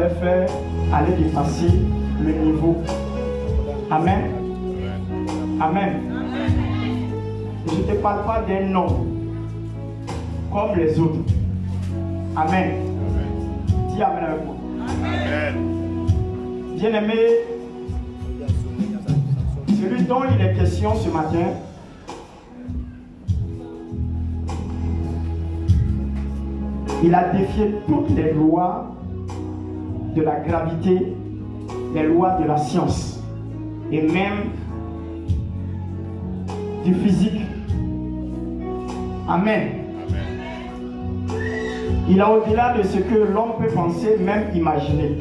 Faire aller dépasser le niveau. Amen. Amen. Je ne te parle pas d'un homme comme les autres. Amen. Dis Amen avec moi. Amen. Bien-aimé, celui dont il est question ce matin, il a défié toutes les lois de la gravité, les lois de la science et même du physique. Amen. Il a au-delà de ce que l'homme peut penser, même imaginer.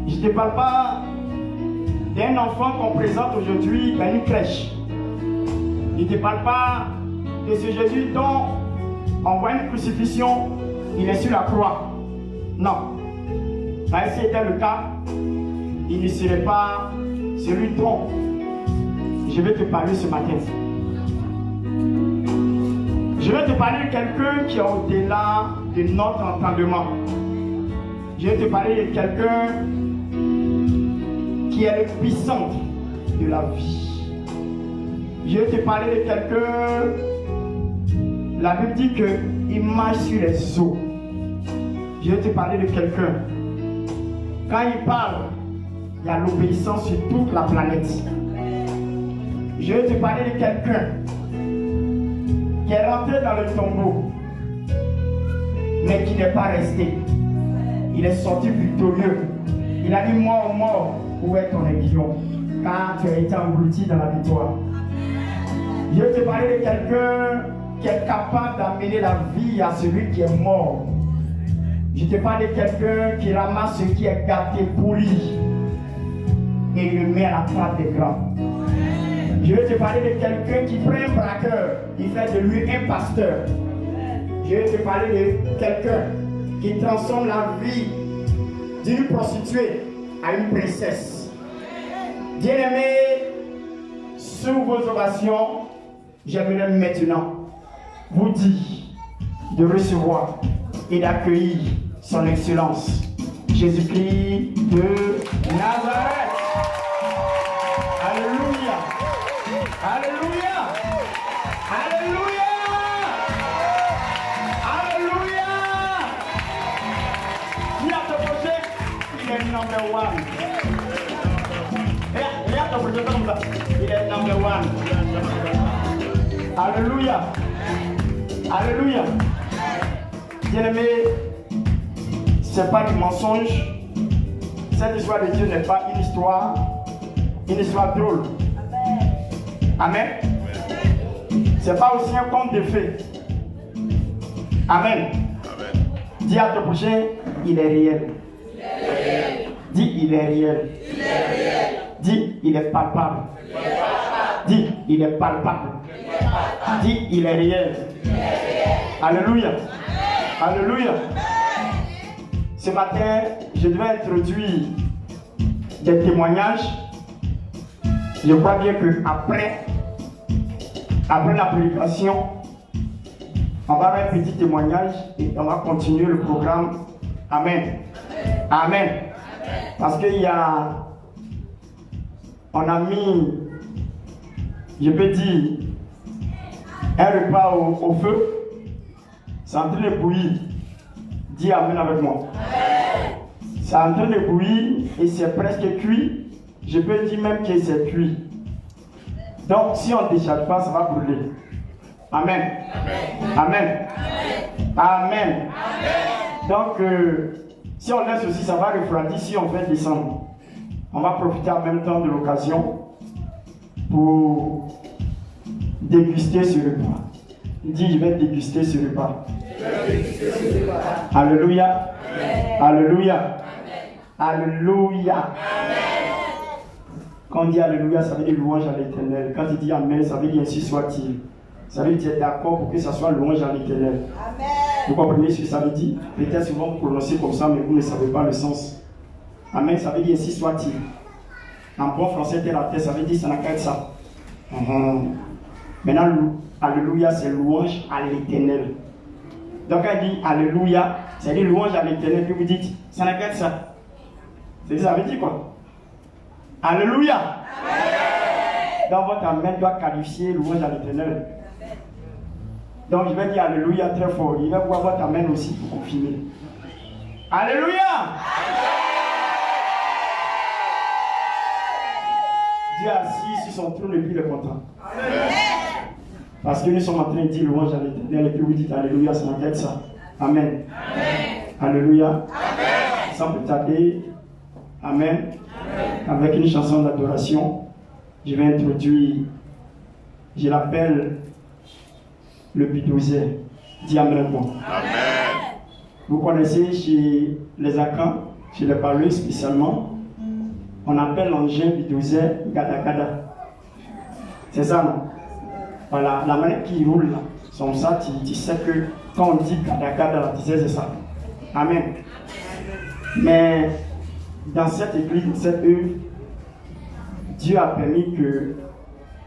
Je ne te parle pas d'un enfant qu'on présente aujourd'hui dans une crèche. Je ne te parle pas de ce Jésus dont on voit une crucifixion, il est sur la croix. Non. Mais si c'était le cas, il ne serait pas celui dont je vais te parler ce matin. Je vais te parler de quelqu'un qui est au-delà de notre entendement. Je vais te parler de quelqu'un qui est le puissant de la vie. Je vais te parler de quelqu'un, la Bible dit qu'il marche sur les eaux. Je vais te parler de quelqu'un. Quand il parle, il y a l'obéissance sur toute la planète. Je vais te parler de quelqu'un qui est rentré dans le tombeau, mais qui n'est pas resté. Il est sorti victorieux. Il a dit, mort, mort, où est ton aiguillon? Car tu as été englouti dans la victoire. Je vais te parler de quelqu'un qui est capable d'amener la vie à celui qui est mort. Je te parle de quelqu'un qui ramasse ce qui est gâté, poli, et le met à la trappe des grands. Je vais te parler de quelqu'un qui prend un braqueur, il fait de lui un pasteur. Je vais te parler de quelqu'un qui transforme la vie d'une prostituée à une princesse. Bien-aimés, sous vos ovations, j'aimerais maintenant vous dire de recevoir et d'accueillir son excellence, Jésus-Christ de Nazareth. Alléluia. Alléluia. Alléluia. Alléluia. Qui a te projet? Il est number one. Il a te projet comme ça. Il est number one. Alléluia. Alléluia. Bien-aimé, ce n'est pas du mensonge. Cette histoire de Dieu n'est pas une histoire drôle. Amen. Ce n'est pas aussi un conte de fées. Amen. Dis à ton prochain, il est réel. Dis, il est réel. Dis, il est palpable. Dis, il est palpable. Dis, il est réel. Alléluia. Alléluia. Ce matin, je devais introduire des témoignages. Je crois bien que après la prédication, on va avoir un petit témoignage et on va continuer le programme. Amen. Amen. Parce qu'il y a, on a mis, je peux dire, un repas au feu. C'est en train de bouillir. Dis Amen avec moi. C'est en train de bouillir et c'est presque cuit. Je peux dire même que c'est cuit. Donc si on ne décharge pas, ça va brûler. Amen. Amen. Amen. Donc si on laisse aussi, ça va refroidir si on fait descendre. On va profiter en même temps de l'occasion pour déguster ce repas. Dis, je vais déguster ce repas. Alléluia. Alléluia. Alléluia. Quand on dit Alléluia, ça veut dire louange à l'Éternel. Quand il dit Amen, ça veut dire ainsi soit-il. Ça veut dire d'accord pour que ça soit louange à l'Éternel. Vous comprenez ce que ça veut dire? Peut-être souvent vous prononcez comme ça, mais vous ne savez pas le sens. Amen, ça veut dire ainsi soit-il. En bon français, terre à terre, ça veut dire ça n'a qu'à être ça. Maintenant, Alléluia, c'est louange à l'Éternel. Donc elle dit Alléluia, C'est des louanges à l'éternel, puis vous dites, ça n'a qu'à être ça. C'est ça veut dire quoi? Alléluia. Amen. Donc votre amen doit qualifier louange à l'éternel. Donc je vais dire alléluia très fort. Il va voir votre amen aussi pour confirmer. Alléluia. Amen. Dieu est assis sur son trône et puis il est content. Amen. Parce que nous sommes en train de dire louange à l'éternel et puis vous dites alléluia, ça n'a qu'à être ça. Amen. Amen. Alléluia. Amen. Sans plus tarder, amen. Amen. Avec une chanson d'adoration, je vais introduire, je l'appelle le Bidouzer. Dis amen. Amen. Vous connaissez chez les Akans, chez les Parleux spécialement, on appelle l'engin Bidouzer Gada Gada. C'est ça, non? Voilà, la manière qui roule là, comme ça, tu sais que quand on dit Gada Gada, tu sais c'est ça. Amen. Mais dans cette église, dans cette œuvre, Dieu a permis que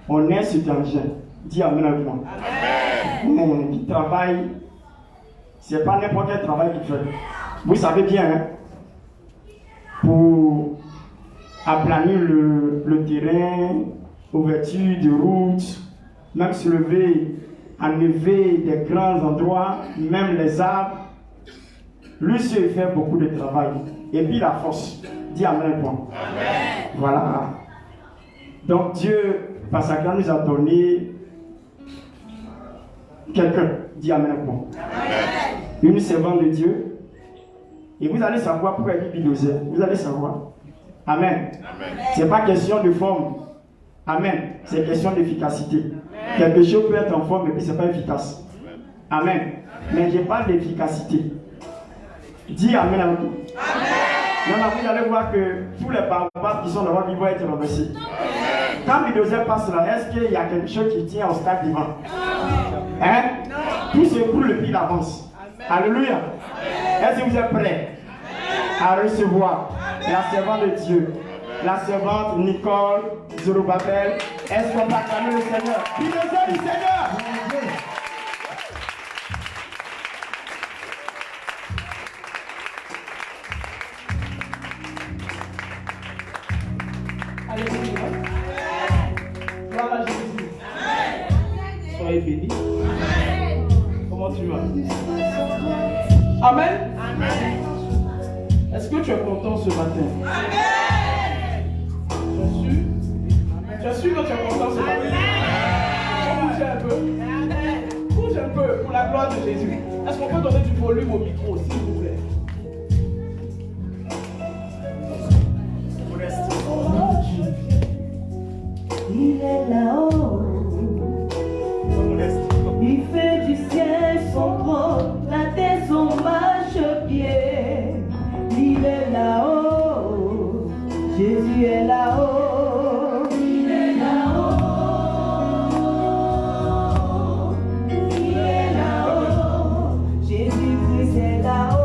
on ait cet engin. Dis amen avec moi. Amen. Qui travaille, c'est pas n'importe quel travail qu'il fait. Vous savez bien, hein, pour aplanir le terrain, ouverture de routes, même se lever, enlever des grands endroits, même les arbres. Lui seul fait beaucoup de travail. Et puis la force. Dis amen. Amen. Voilà. Donc Dieu, par sa grâce, nous a donné quelqu'un. Dis amen. Amen. Une servante de Dieu. Et vous allez savoir pourquoi il dit Bidouzer. Vous allez savoir. Amen. Ce n'est pas question de forme. Amen. C'est question d'efficacité. Quelque chose peut être en forme et puis ce n'est pas efficace. Amen. Mais je parle d'efficacité. Dis amen avec nous. Maintenant, vous allez voir que tous les barbares qui sont là-bas, ils vont être renversés. Quand Bidouzer passe là, est-ce qu'il y a quelque chose qui tient au stade divin? Hein? Tout se coule et puis il avance. Alléluia. Est-ce que vous êtes prêts à recevoir la servante de Dieu, la servante Nicole Zorobabel? Est-ce qu'on va acclamer le Seigneur? Bidouzer du Seigneur! Alléluia. Gloire à Jésus. Soyez bénis. Comment tu vas? Amen. Est-ce que tu es content ce matin? Tu es sûr que tu es content ce matin? Bouge un peu. Bouge un peu pour la gloire de Jésus. Est-ce qu'on peut donner du volume au micro, s'il vous plaît? Il est là-haut, il fait du ciel son trône, la terre son marchepied. Il est là-haut, Jésus est là-haut, il est là-haut, il est là-haut, Jésus-Christ est là-haut.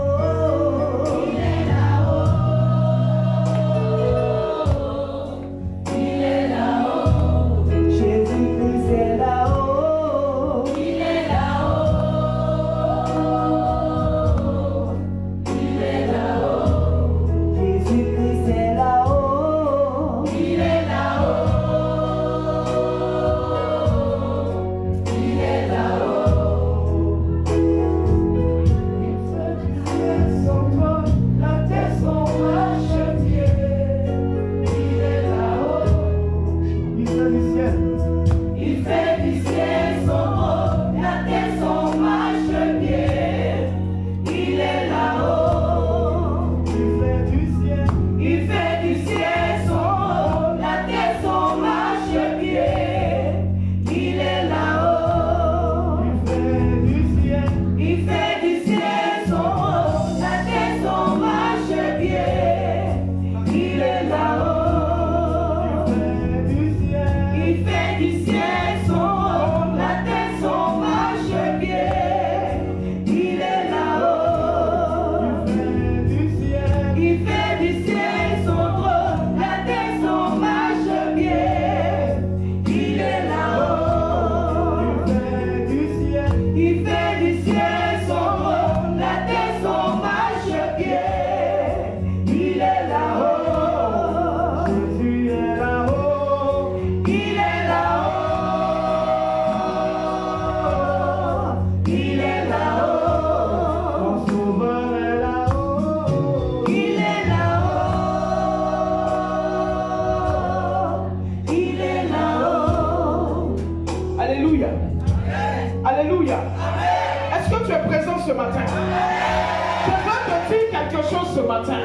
ce matin. Je veux te dire quelque chose ce matin.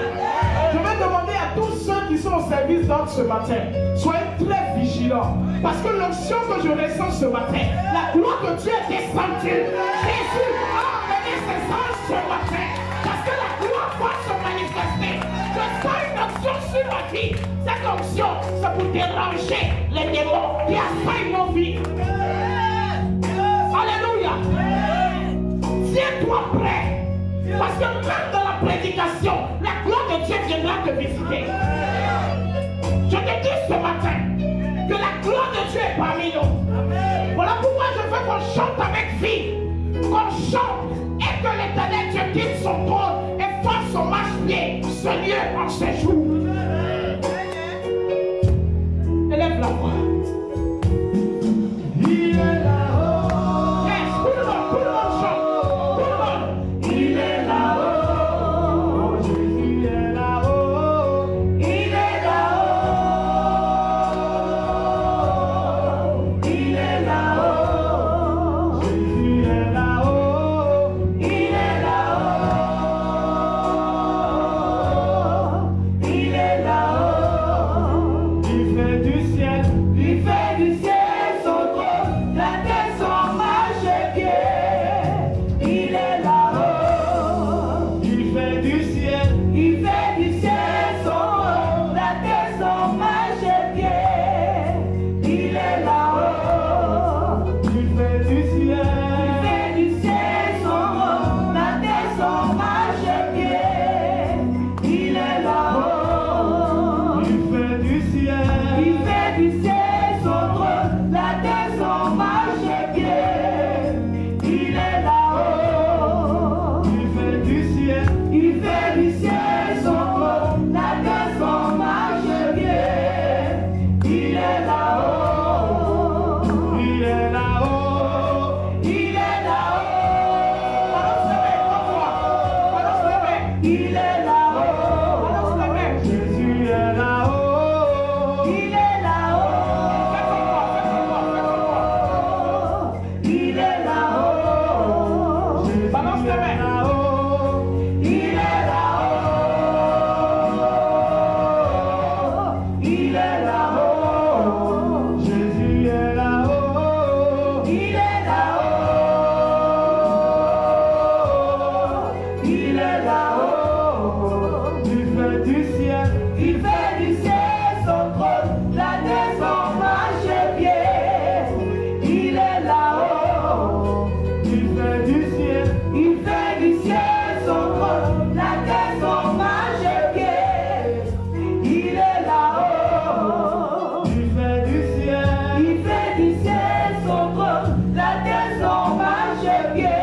Je vais demander à tous ceux qui sont au service d'ordre ce matin, soyez très vigilants. Parce que l'onction que je ressens ce matin, la gloire de Dieu est descendue. Jésus a emmené ses anges ce matin. Parce que la gloire va se manifester. Je sens une onction sur ma vie. Cette onction, c'est pour déranger les démons qui assaillent nos vies. Alléluia. Tiens-toi prêt. Parce que même dans la prédication, la gloire de Dieu viendra te visiter. Je te dis ce matin que la gloire de Dieu est parmi nous. Voilà pourquoi je veux qu'on chante avec vie. Qu'on chante et que l'Éternel Dieu quitte son trône et fasse son marche-pied ce lieu en ce jour. Élève la voix. Il est là-haut. Yes, tout le monde chante. Tout le monde. Il est là-haut. Jésus est là-haut. Il est là-haut. Il est là-haut. Jésus est là-haut. Il est là-haut. Il est là-haut. Il fait du ciel. Il fait du ciel son trône, la terre son marchepied. Il est là-haut. Il fait du ciel. Il fait du ciel son trône, la terre son marchepied. Il est là-haut. Il fait du ciel. Il fait du ciel son trône, la terre son marchepied. Il est là-haut. Il fait du ciel. Il fait du ciel son trône, la terre son marchepied. Il est là-haut. Il fait du ciel. Il fait du ciel son trône, la terre son marchepied. Il est là-haut. Il est là-haut. Il est là-haut. Balance les mains. Il est là-haut. Balance les mains. Jésus est là-haut. Il est là-haut. Il est là-haut. Balance les mains. Il est là-haut. Il est là-haut. Jésus est là-haut. Il est là-haut. Il est là-haut. Il fait du ciel. Il fait du ciel son trône, la terre son marchepied. Il est là-haut. Il fait du ciel. Il fait du ciel son trône, la terre son marchepied. Il est là-haut. Il fait du ciel. Il fait du ciel son trône, la terre son marchepied.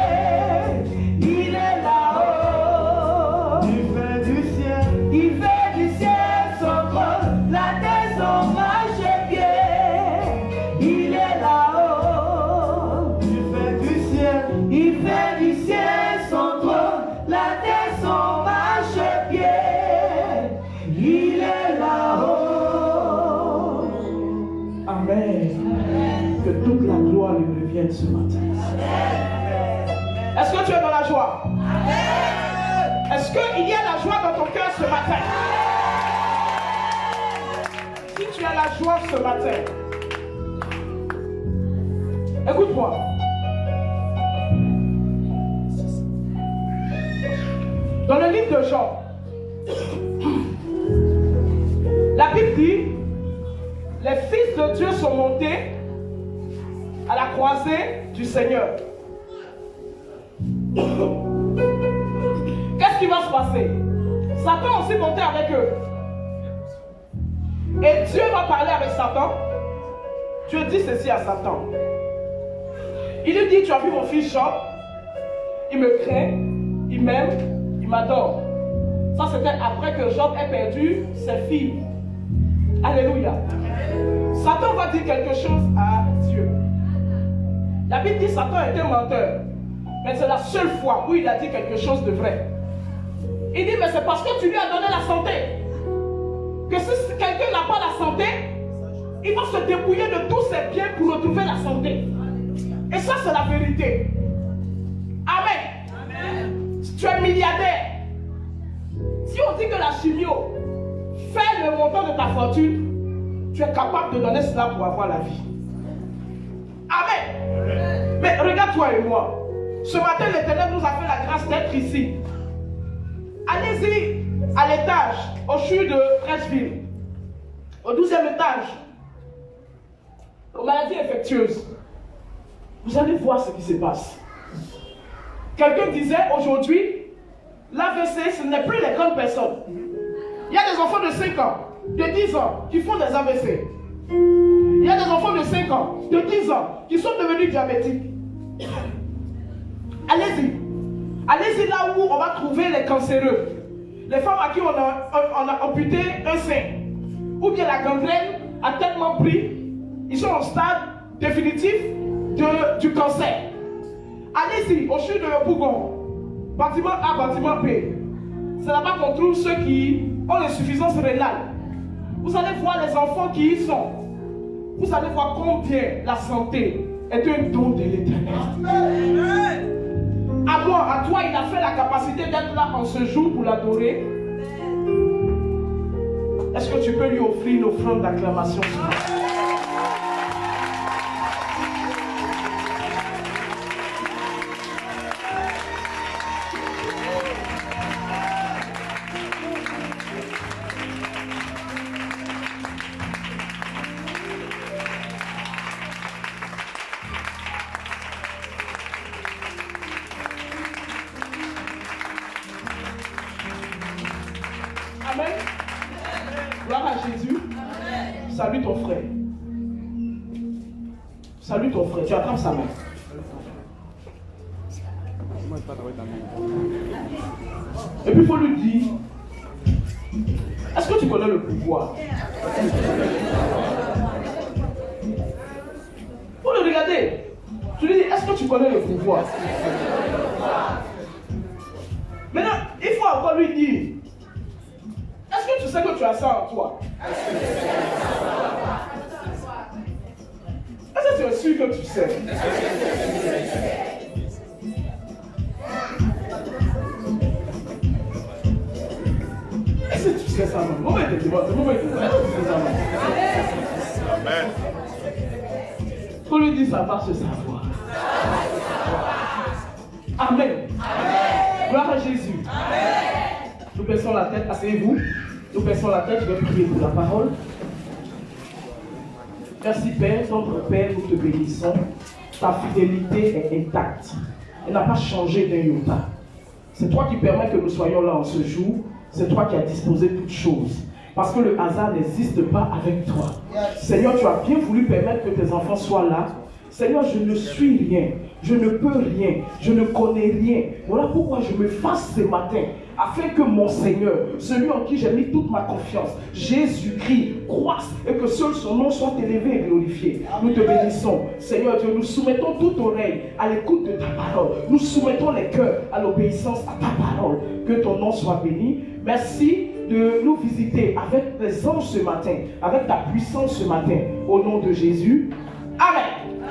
Il est là-haut. Il fait du ciel. Il fait du ciel son trône, la terre son marchepied. Il est là-haut. Il fait du ciel. Il fait du ciel son trône, la terre son marchepied. Il est là-haut. Amen. Que toute la gloire lui revienne ce matin. Est-ce que tu es dans la joie? Est-ce qu'il y a la joie dans ton cœur ce matin? Si tu as la joie ce matin, écoute-moi. Dans le livre de Jean, la Bible dit, les fils de Dieu sont montés à la croisée du Seigneur. Qu'est-ce qui va se passer? Satan aussi monté avec eux. Et Dieu va parler avec Satan. Dieu dit ceci à Satan. Il lui dit, tu as vu mon fils Job? Il me craint, il m'aime, il m'adore. Ça c'était après que Job ait perdu ses filles. Alléluia. Satan va dire quelque chose à Dieu. La Bible dit Satan était menteur. Mais c'est la seule fois où il a dit quelque chose de vrai. Il dit, mais c'est parce que tu lui as donné la santé. Que si quelqu'un n'a pas la santé, il va se dépouiller de tous ses biens pour retrouver la santé. Et ça, c'est la vérité. Amen. Tu es milliardaire. Si on dit que la chimio fait le montant de ta fortune, tu es capable de donner cela pour avoir la vie. Amen. Mais regarde toi et moi. Ce matin, l'Éternel nous a fait la grâce d'être ici. Allez-y à l'étage, au CHU de Treichville, au 12e étage, aux maladies infectieuses. Vous allez voir ce qui se passe. Quelqu'un disait aujourd'hui, l'AVC, ce n'est plus les grandes personnes. Il y a des enfants de 5 ans, de 10 ans, qui font des AVC. Il y a des enfants de 5 ans, de 10 ans, qui sont devenus diabétiques. Allez-y. Allez-y là où on va trouver les cancéreux. Les femmes à qui on a amputé un sein. Ou bien la gangrène a tellement pris, ils sont au stade définitif du cancer. Allez-y, au CHU de Bougon, bâtiment A, bâtiment B. C'est là-bas qu'on trouve ceux qui ont l'insuffisance rénale. Vous allez voir les enfants qui y sont. Vous allez voir combien la santé est un don de l'Éternel. À moi, à toi, il a fait la capacité d'être là en ce jour pour l'adorer. Est-ce que tu peux lui offrir une offrande d'acclamation? Amen. Gloire à Jésus. Salue ton frère. Salue ton frère. Tu attrapes sa main. Et puis il faut lui dire, est-ce que tu connais le pouvoir? Il faut le regarder. Tu lui dis, est-ce que tu connais le pouvoir? Maintenant, il faut encore lui dire, est-ce que tu sais que tu as ça en toi? Est-ce que tu es sûr que tu sais? Est-ce que tu sais ça, maman? Maman était devant. Est-ce que tu sais ça, maman? Amen. Faut lui dire, ça va se savoir. Amen. Amen. Gloire à Jésus. Amen. Nous baissons la tête, asseyez-vous. Nous baissons la tête, je vais prier pour la parole. Merci Père, notre Père, nous te bénissons. Ta fidélité est intacte. Elle n'a pas changé d'un iota. C'est toi qui permets que nous soyons là en ce jour. C'est toi qui as disposé toutes choses. Parce que le hasard n'existe pas avec toi. Seigneur, tu as bien voulu permettre que tes enfants soient là. Seigneur, je ne suis rien. Je ne peux rien. Je ne connais rien. Voilà pourquoi je me fasse ce matin. Afin que mon Seigneur, celui en qui j'ai mis toute ma confiance, Jésus-Christ, croisse et que seul son nom soit élevé et glorifié. Nous te bénissons. Seigneur Dieu, nous soumettons toute oreille à l'écoute de ta parole. Nous soumettons les cœurs à l'obéissance à ta parole. Que ton nom soit béni. Merci de nous visiter avec les anges ce matin, avec ta puissance ce matin. Au nom de Jésus. Amen. Amen.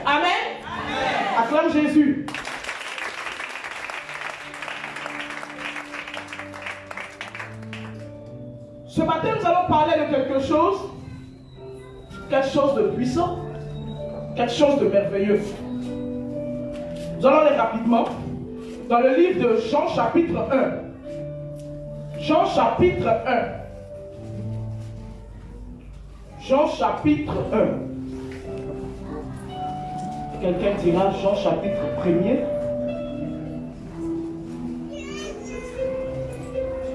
Amen. Amen. Acclame Jésus. Ce matin, nous allons parler de quelque chose de puissant, quelque chose de merveilleux. Nous allons aller rapidement dans le livre de Jean chapitre 1. Jean chapitre 1. Jean chapitre 1. Quelqu'un dira Jean chapitre 1er.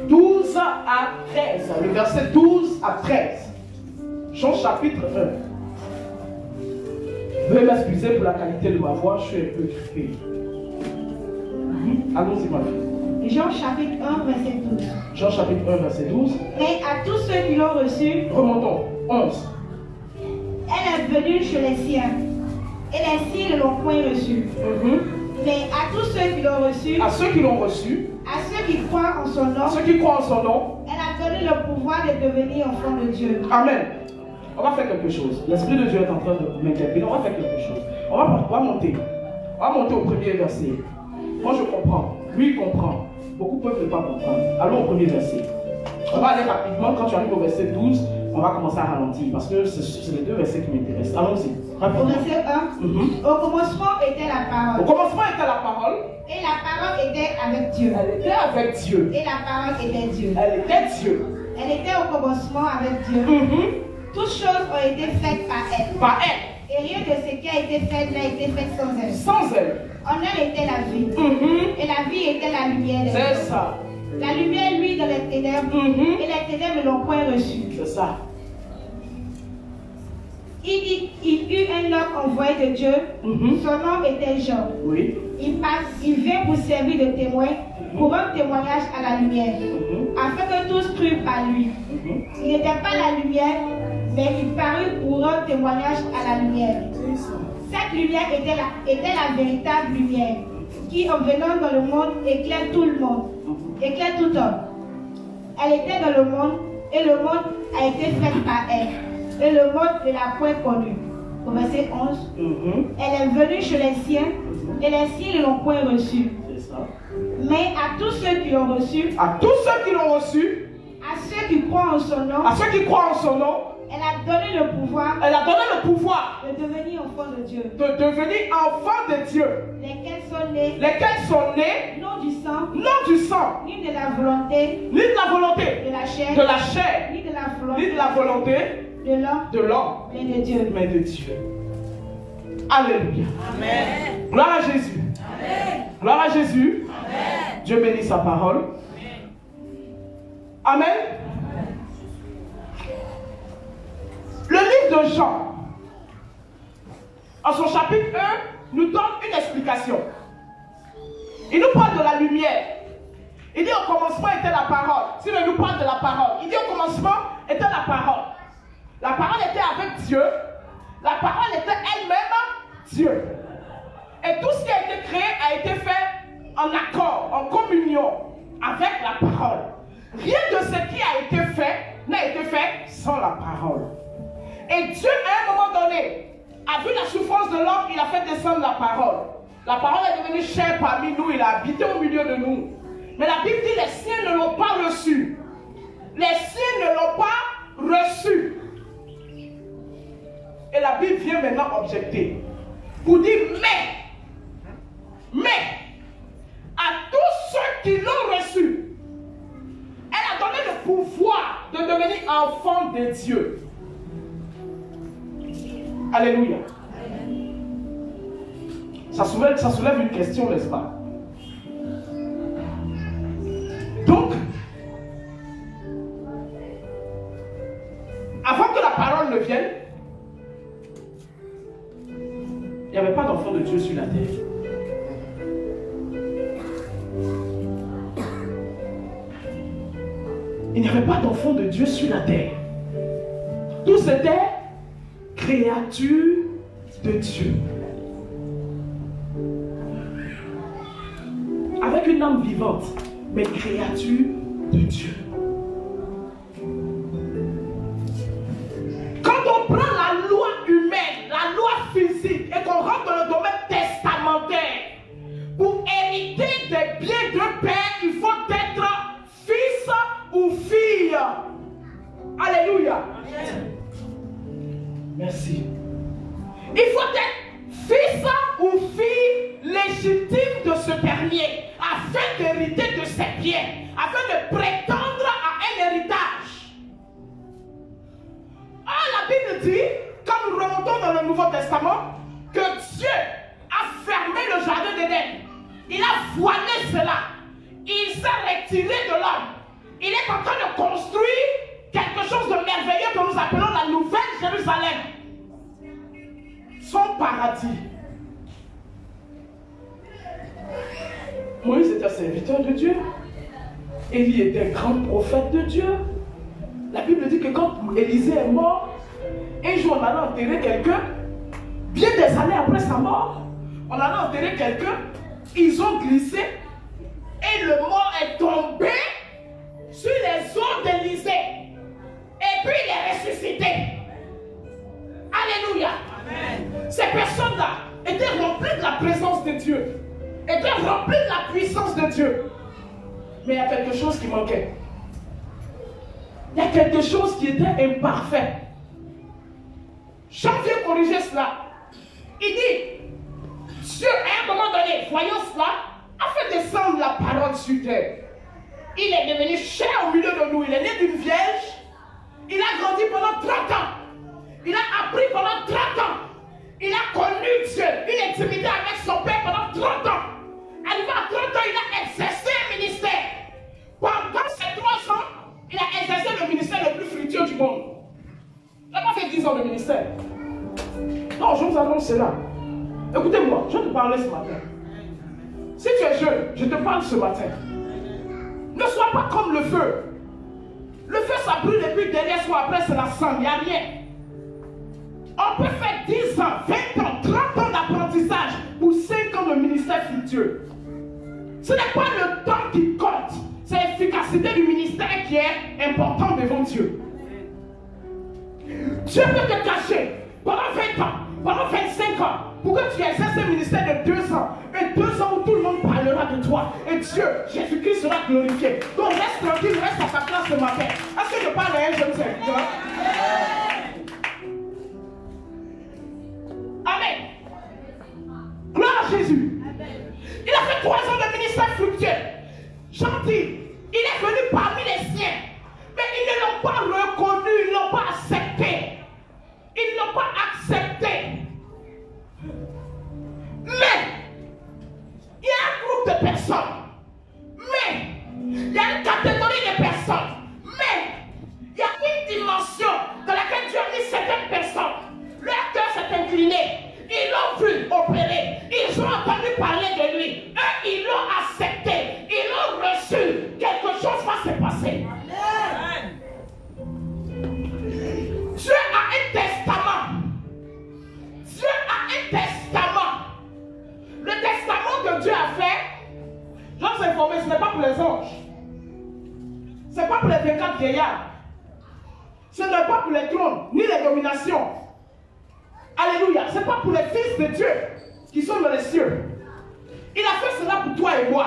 12 à 13. Le verset 12 à 13. Jean chapitre 1. Veuillez m'excuser pour la qualité de ma voix, je suis un peu grippé. Allons-y, ma fille. Jean chapitre 1, verset 12. Jean chapitre 1, verset 12. Mais à tous ceux qui l'ont reçu, remontons, 11. Elle est venue chez les siens, et les siens ne l'ont point reçue. Mais à tous ceux qui l'ont reçu, à ceux qui l'ont reçu, à ceux qui croient en son nom, à ceux qui croient en son nom, elle a donné le pouvoir de devenir enfant de Dieu. Amen. On va faire quelque chose. L'Esprit de Dieu est en train de m'interpeller. On va faire quelque chose. On va monter. On va monter au premier verset. Moi je comprends. Lui, il comprend. Beaucoup peuvent ne pas comprendre. Allons au premier verset. On va aller rapidement. Quand tu arrives au verset 12, on va commencer à ralentir parce que c'est les deux versets qui m'intéressent. Allons-y. Au verset 1, au commencement était la parole. Au commencement était la parole. Et la parole était avec Dieu. Elle était avec Dieu. Et la parole était Dieu. Elle était Dieu. Elle était au commencement avec Dieu. Toutes choses ont été faites par elle. Par elle. Et rien de ce qui a été fait n'a été fait sans elle. Sans elle. En elle était la vie. Et la vie était la lumière des C'est hommes. ça. La lumière, lui, dans les ténèbres. Et les ténèbres ne l'ont point reçu. C'est ça. Il eut un homme envoyé de Dieu. Son nom était Jean. Oui. Il vient pour servir de témoin, pour un témoignage à la lumière, afin que tous crurent par lui. Il n'était pas la lumière, mais il parut pour un témoignage à la lumière. Cette lumière était la véritable lumière, qui en venant dans le monde éclaire tout le monde, éclaire tout homme. Elle était dans le monde, et le monde a été fait par elle, et le monde ne l'a point connue. Au verset 11, elle est venue chez les siens, et les siens ne l'ont point reçue. Mais à tous ceux qui l'ont reçue, à tous ceux qui l'ont reçu, à ceux qui croient en son nom, à ceux qui croient en son nom, elle a donné le pouvoir, elle a donné le pouvoir de devenir enfant de Dieu. de devenir enfant de Dieu, Lesquels sont nés, non non du sang, du sang, ni de la volonté, ni de la volonté, de la chair, ni ni de la volonté de l'homme, mais de Dieu. mais de Dieu. Alléluia. Amen. Gloire à Jésus. Amen. Gloire à Jésus. Amen. Dieu bénit sa parole. Amen. Le livre de Jean, en son chapitre 1, nous donne une explication. Il nous parle de la lumière. Il dit au commencement était la parole. S'il nous parle de la parole, il dit au commencement était la parole. La parole était avec Dieu. La parole était elle-même Dieu. Et tout ce qui a été créé a été fait en accord, en communion avec la parole. Rien de ce qui a été fait n'a été fait sans la parole. Et Dieu, à un moment donné, a vu la souffrance de l'homme, il a fait descendre la parole. La parole est devenue chair parmi nous, il a habité au milieu de nous. Mais la Bible dit les siens ne l'ont pas reçu. Les siens ne l'ont pas reçu. Et la Bible vient maintenant objecter. Pour dire mais, à tous ceux qui l'ont reçu, elle a donné le pouvoir de devenir enfant de Dieu. Alléluia. Ça soulève une question, n'est-ce pas? Donc, avant que la parole ne vienne, il n'y avait pas d'enfant de Dieu sur la terre. Il n'y avait pas d'enfant de Dieu sur la terre. Tous étaient créatures de Dieu. Avec une âme vivante, mais créature de Dieu. Quand on prend la loi humaine, la loi physique, et qu'on rentre dans le domaine testamentaire, pour hériter des biens de père, il faut être fils ou fille. Alléluia. Merci. Il faut être fils ou fille légitime de ce dernier, afin d'hériter de ses biens, afin de prétendre à un héritage. La Bible dit, quand nous remontons dans le Nouveau Testament, que Dieu a fermé le jardin d'Éden. Il a voilé cela. Il s'est retiré de l'homme. Il est en train de construire quelque chose de merveilleux que nous appelons la Nouvelle Jérusalem. Son paradis. Moïse était serviteur de Dieu. Élie était grand prophète de Dieu. La Bible dit que quand Élisée est mort, un jour on allait enterrer quelqu'un, bien des années après sa mort, on allait enterrer quelqu'un, ils ont glissé et le mort est tombé sur les os d'Élisée. Et puis il est ressuscité. Alléluia. Amen. Ces personnes-là étaient remplies de la présence de Dieu. Et était rempli de la puissance de Dieu. Mais il y a quelque chose qui manquait. Il y a quelque chose qui était imparfait. Jean vient corriger cela. Il dit, Dieu, à un moment donné, voyant cela, a fait descendre la parole sur terre. Il est devenu cher au milieu de nous. Il est né d'une vierge. Il a grandi pendant 30 ans. Il a appris pendant 30 ans. Il a connu Dieu, une intimité avec son père pendant 30 ans. Arrivé à 30 ans, il a exercé un ministère. Pendant ces 3 ans, il a exercé le ministère le plus fructueux du monde. Il n'a pas fait 10 ans de ministère. Non, je vous annonce cela. Écoutez-moi, je vais te parler ce matin. Si tu es jeune, je te parle ce matin. Ne sois pas comme le feu. Le feu, ça brûle et puis derrière soi, après c'est la cendre, il n'y a rien. On peut faire 10 ans, 20 ans, 30 ans d'apprentissage pour 5 ans de ministère fructueux. Ce n'est pas le temps qui compte, c'est l'efficacité du ministère qui est important devant Dieu. Dieu peut te cacher pendant 20 ans, pendant 25 ans, pour que tu exerces un ministère de 2 ans. Et 2 ans où tout le monde parlera de toi. Et Dieu, Jésus-Christ sera glorifié. Donc reste tranquille, reste à ta place ce matin. Est-ce que je parle à un jeune serviteur? Amen. Gloire à Jésus. Il a fait 3 ans de ministère fructueux. Gentil. Il est venu parmi les siens. Mais ils ne l'ont pas reconnu, ils ne l'ont pas accepté. Ils ne l'ont pas accepté. Mais, il y a un groupe de personnes. Mais, il y a une catégorie de personnes. Mais, il y a une dimension dans laquelle Dieu a mis certaines personnes. Leur cœur s'est incliné. Ils l'ont vu opérer. Ils ont entendu parler de lui. Eux, ils l'ont accepté. Ils l'ont reçu. Quelque chose va se passer. Dieu a un testament. Dieu a un testament. Le testament que Dieu a fait, je vais vous informer, ce n'est pas pour les anges. Ce n'est pas pour les 24 vieillards. Ce n'est pas pour les trônes, ni les dominations. Alléluia. Ce n'est pas pour les fils de Dieu qui sont dans les cieux. Il a fait cela pour toi et moi.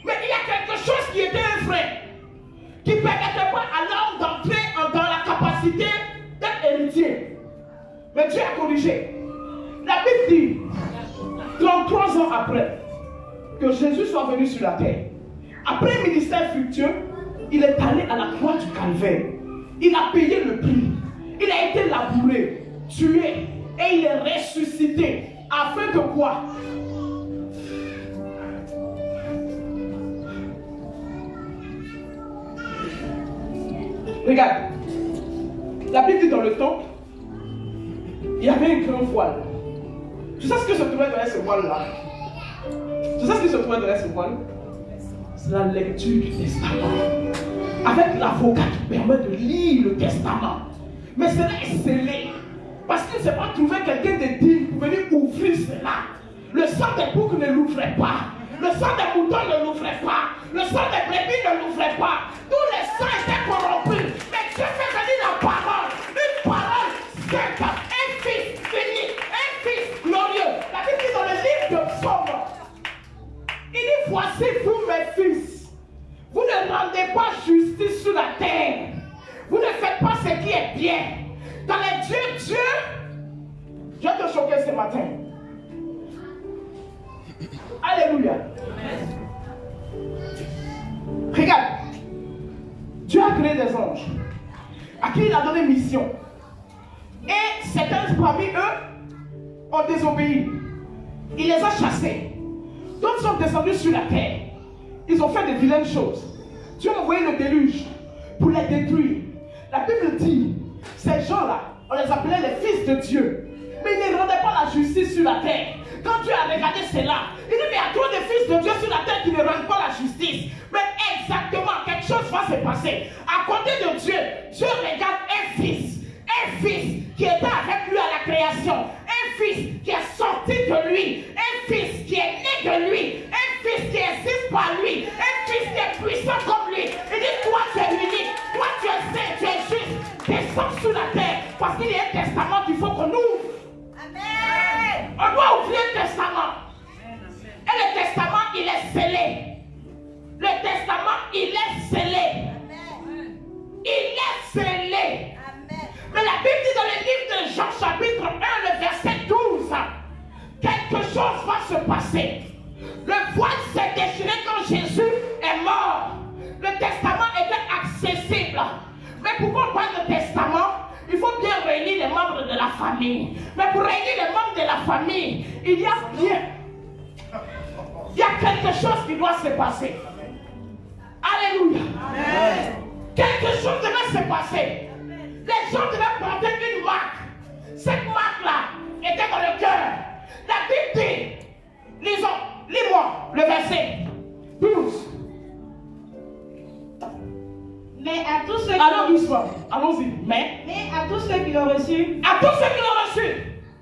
Mais il y a quelque chose qui était un frein, qui ne permettait pas à l'homme d'entrer dans la capacité d'être héritier. Mais Dieu a corrigé. La Bible dit, 33 ans après que Jésus soit venu sur la terre, après un ministère fructueux, il est allé à la croix du Calvaire. Il a payé le prix. Il a été labouré, tué, et il est ressuscité. Afin que quoi? Regarde, la Bible dit dans le temple, il y avait un grand voile. Tu sais ce que se trouvait derrière ce voile-là? Tu sais ce qui se trouvait derrière ce voile? C'est la lecture du testament. Avec l'avocat qui permet de lire le testament. Mais cela est scellé. Parce qu'il ne s'est pas trouvé quelqu'un de digne pour venir ouvrir cela. Le sang des boucs ne l'ouvrait pas. Le sang des moutons ne l'ouvrait pas. Le sang des brebis ne l'ouvrait pas. Tous les sangs étaient corrompus. Mais Dieu fait venir la parole. Une parole sainte. Un fils unique. Un fils glorieux. La Bible dit dans le livre de Psaume. Il dit, voici vous mes fils. Vous ne rendez pas justice sur la terre. Vous ne faites pas ce qui est bien. Dans les dieux, Dieu, je vais te choquer ce matin. Alléluia. Regarde, Dieu a créé des anges à qui il a donné mission. Et certains parmi eux ont désobéi. Il les a chassés. D'autres sont descendus sur la terre. Ils ont fait de vilaines choses. Dieu a envoyé le déluge pour les détruire. La Bible dit, ces gens-là, on les appelait les fils de Dieu. Mais ils ne rendaient pas la justice sur la terre. Quand Dieu a regardé cela, il dit, mais il y a trop de fils de Dieu sur la terre qui ne rendent pas la justice. Mais exactement, quelque chose va se passer. À côté de Dieu, Dieu regarde un fils qui était avec lui à la création, un fils qui est sorti de lui, un fils qui est né de lui, un fils qui existe par lui, un fils qui est puissant comme lui. Il dit, toi tu es unique, toi tu es saint, tu es juste, descends sur la terre, parce qu'il y a un testament qu'il faut qu'on ouvre. Amen. On doit ouvrir le testament. Et le testament savez, pourquoi on parle de testament? Il faut bien réunir les membres de la famille. Mais pour réunir les membres de la famille, il y a quelque chose qui doit se passer. Alléluia. Amen. Quelque chose devait se passer. Les gens devaient porter une marque. Cette marque-là était dans le cœur. La Bible dit, lis-moi le verset 12. Mais à tous ceux qui Allons doucement, allons-y. Mais à tous ceux qui l'ont reçu, à tous ceux qui l'ont reçu,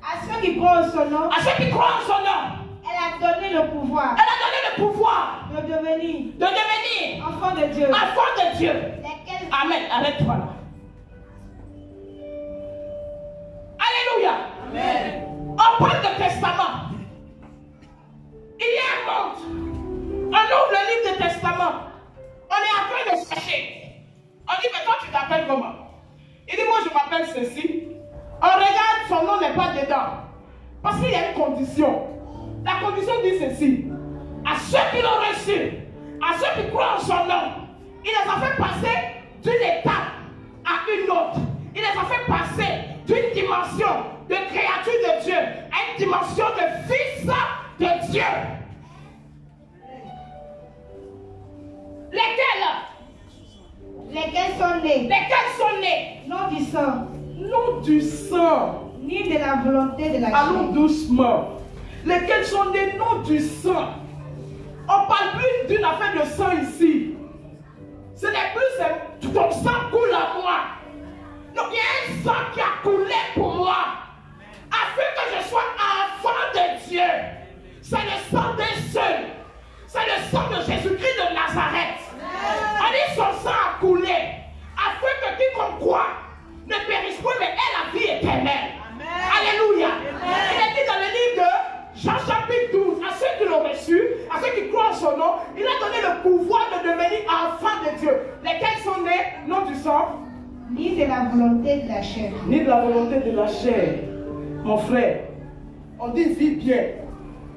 à ceux qui croient en son nom, à ceux qui croient en son nom, elle a donné le pouvoir elle a donné le pouvoir de devenir enfants de Dieu. enfants de Dieu. Lesquels Amen. Arrête-toi là. Alléluia. Amen. On parle de testament. Il y a un monde. On ouvre le livre de testament. On est en train de chercher. On dit, mais toi tu t'appelles comment? Il dit, moi je m'appelle ceci. On regarde, son nom n'est pas dedans. Parce qu'il y a une condition. La condition dit ceci. À ceux qui l'ont reçu, à ceux qui croient en son nom, il les a fait passer d'une étape à une autre. Il les a fait passer d'une dimension de créature de Dieu à une dimension de fils de Dieu. Lesquels sont nés, non du sang, Non du sang. ni de la volonté de la Allons chair, doucement. Lesquels sont nés non du sang. On parle plus d'une affaire de sang ici. Ce n'est plus ton sang coule à moi. Donc il y a un sang qui a coulé pour moi. Afin que je sois enfant de Dieu. C'est le sang d'un seul. C'est le sang de Jésus-Christ de Nazareth. On dit son sang a coulé. Afin que quiconque croit ne périsse point, mais ait la vie éternelle. Alléluia. Il est dit dans le livre de Jean chapitre 12, à ceux qui l'ont reçu, à ceux qui croient en son nom, il a donné le pouvoir de devenir enfant de Dieu. Lesquels sont nés, non du sang, ni de la volonté de la chair. ni de la volonté de la chair. Mon frère, on dit vis bien.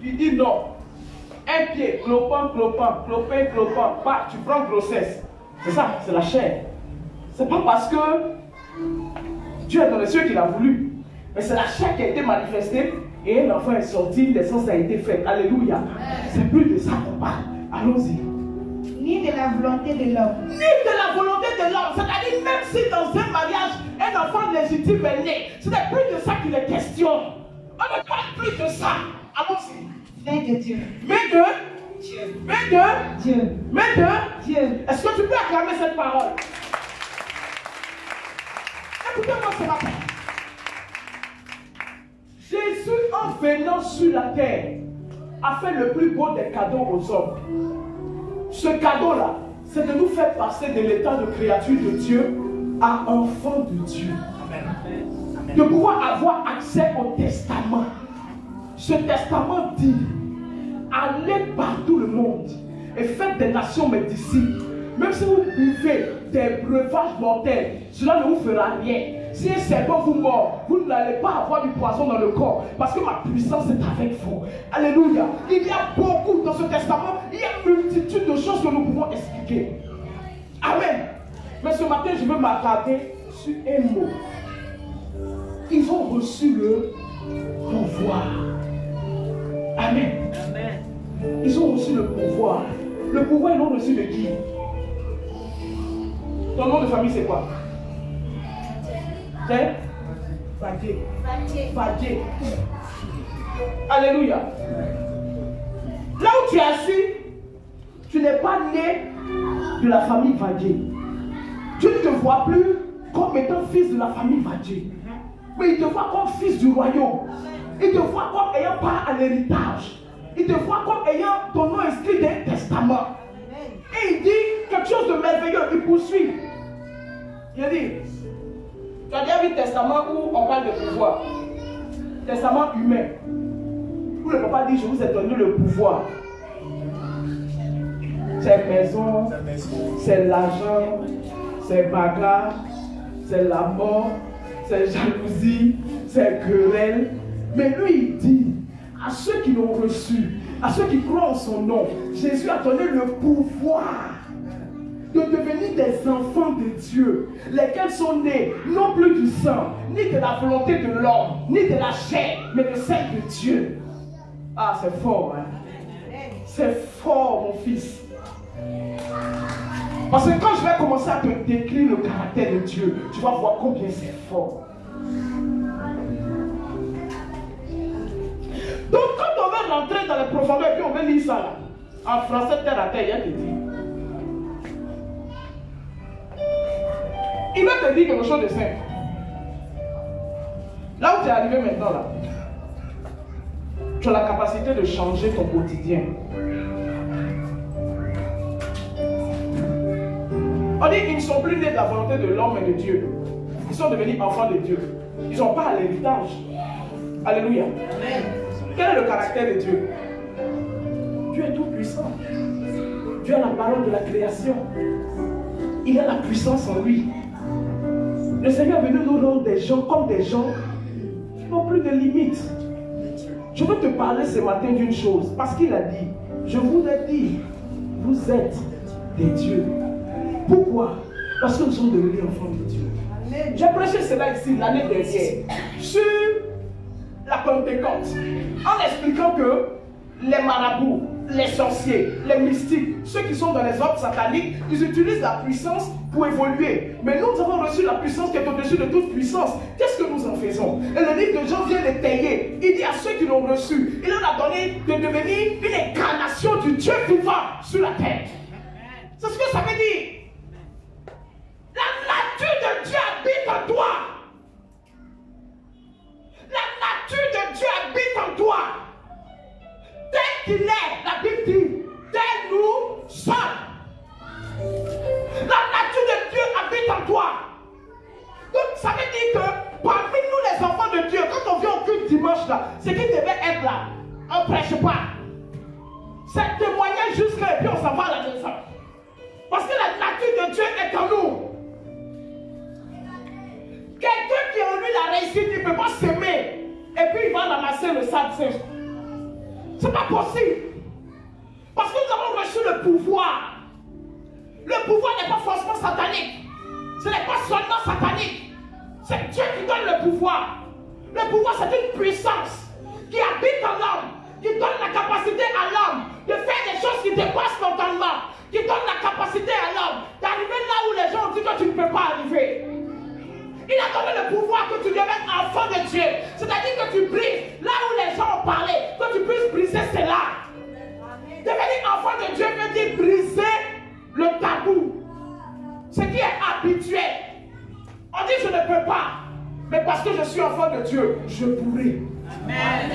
Tu dis non. Un pied, clopin, bah, tu prends grossesse. C'est ça, c'est la chair. C'est pas parce que Dieu est dans les cieux qu'il a voulu. Mais c'est la chair qui a été manifestée et un enfant est sorti, l'essence a été faite. Alléluia. C'est plus de ça qu'on parle. Allons-y. Ni de la volonté de l'homme, Ni de la volonté de l'homme. C'est-à-dire, même si dans un mariage, un enfant légitime est né, ce n'est plus de ça qu'il est question. On ne parle plus de ça. Allons-y. mais de Dieu. Mais de Dieu. Est-ce que tu peux acclamer cette parole? Écoutez-moi ce matin. Jésus, en venant sur la terre, a fait le plus beau des cadeaux aux hommes. Ce cadeau-là, c'est de nous faire passer de l'état de créature de Dieu à enfant de Dieu. De pouvoir avoir accès au testament. Ce testament dit, allez par tout le monde et faites des nations mes disciples. Même si vous buvez des breuvages mortels, cela ne vous fera rien. Si un serpent vous mord, vous n'allez pas avoir du poison dans le corps, parce que ma puissance est avec vous. Alléluia. Il y a beaucoup dans ce testament, il y a une multitude de choses que nous pouvons expliquer. Amen. Mais ce matin, je veux m'attarder sur un mot. Ils ont reçu le pouvoir. Amen. Ils ont reçu le pouvoir. Le pouvoir, ils l'ont reçu de qui? Ton nom de famille, c'est quoi? C'est Fadje. Alléluia. Là où tu es assis, tu n'es pas né de la famille Fadje. Tu ne te vois plus comme étant fils de la famille Fadje. Mais il te voit comme fils du royaume. Il te voit comme ayant part à l'héritage. Il te voit comme ayant ton nom inscrit dans un testament. Et il dit quelque chose de merveilleux. Il poursuit. Il dit, tu as déjà vu le testament où on parle de pouvoir. Testament humain. Où le papa dit, je vous ai donné le pouvoir. C'est maison, c'est l'argent, c'est bagarre, c'est la mort, c'est jalousie, c'est querelle. Mais lui, il dit, à ceux qui l'ont reçu, à ceux qui croient en son nom, Jésus a donné le pouvoir de devenir des enfants de de Dieu, lesquels sont nés non plus du sang, ni de la volonté de l'homme, ni de la chair, mais de celle de Dieu. Ah, c'est fort, hein? C'est fort, mon fils. Parce que quand je vais commencer à te décrire le caractère de Dieu, tu vas voir combien c'est fort. Donc quand on va rentrer dans les profondeurs et puis on va lire ça là, en français terre à terre, il y a des dit. Il va te dire quelque chose de simple. Là où tu es arrivé maintenant là, tu as la capacité de changer ton quotidien. On dit qu'ils ne sont plus nés de la volonté de l'homme et de Dieu. Ils sont devenus enfants de Dieu. Ils n'ont pas l'héritage. Alléluia. Quel est le caractère de Dieu? Dieu est tout puissant. Dieu a la parole de la création. Il a la puissance en lui. Le Seigneur est venu nous rendre des gens comme des gens qui n'ont plus de limites. Je veux te parler ce matin d'une chose, parce qu'il a dit, je vous ai dit, vous êtes des dieux. Pourquoi? Parce que nous sommes devenus enfants de Dieu. J'ai prêché cela ici l'année dernière sur la Pentecôte, en expliquant que les marabouts, les sorciers, les mystiques, ceux qui sont dans les ordres sataniques, ils utilisent la puissance pour évoluer. Mais nous avons reçu la puissance qui est au-dessus de toute puissance. Qu'est-ce que nous en faisons? Et le livre de Jean vient d'étayer. Il dit à ceux qui l'ont reçu, il leur a donné de devenir une incarnation du Dieu vivant sur la terre. C'est ce que ça veut dire. La nature de Dieu habite en toi. La nature de Dieu habite en toi. Tel qu'il est, la Bible dit, tel nous sommes. La nature de Dieu habite en toi. Donc ça veut dire que parmi nous les enfants de Dieu, quand on vient au culte dimanche là, ce qui devait être là, on ne prêche pas. C'est témoigner jusqu'à et puis on s'en va à la maison. Parce que la nature de Dieu est en nous. Quelqu'un qui a en lui la réussite, il ne peut pas s'aimer et puis il va ramasser le sale. Ce n'est pas possible. Parce que nous avons reçu le pouvoir. Le pouvoir n'est pas forcément satanique. Ce n'est pas seulement satanique. C'est Dieu qui donne le pouvoir. Le pouvoir, c'est une puissance qui habite en l'homme, qui donne la capacité à l'homme de faire des choses qui dépassent l'entendement, qui donne la capacité à l'homme d'arriver là où les gens ont dit que tu ne peux pas arriver. Il a donné le pouvoir que tu deviennes enfant de Dieu. C'est-à-dire que tu brises là où les gens ont parlé, que tu puisses briser cela. Devenir enfant de Dieu veut dire briser le tabou. Ce qui est habituel. On dit je ne peux pas. Mais parce que je suis enfant de Dieu, je pourrai. Amen.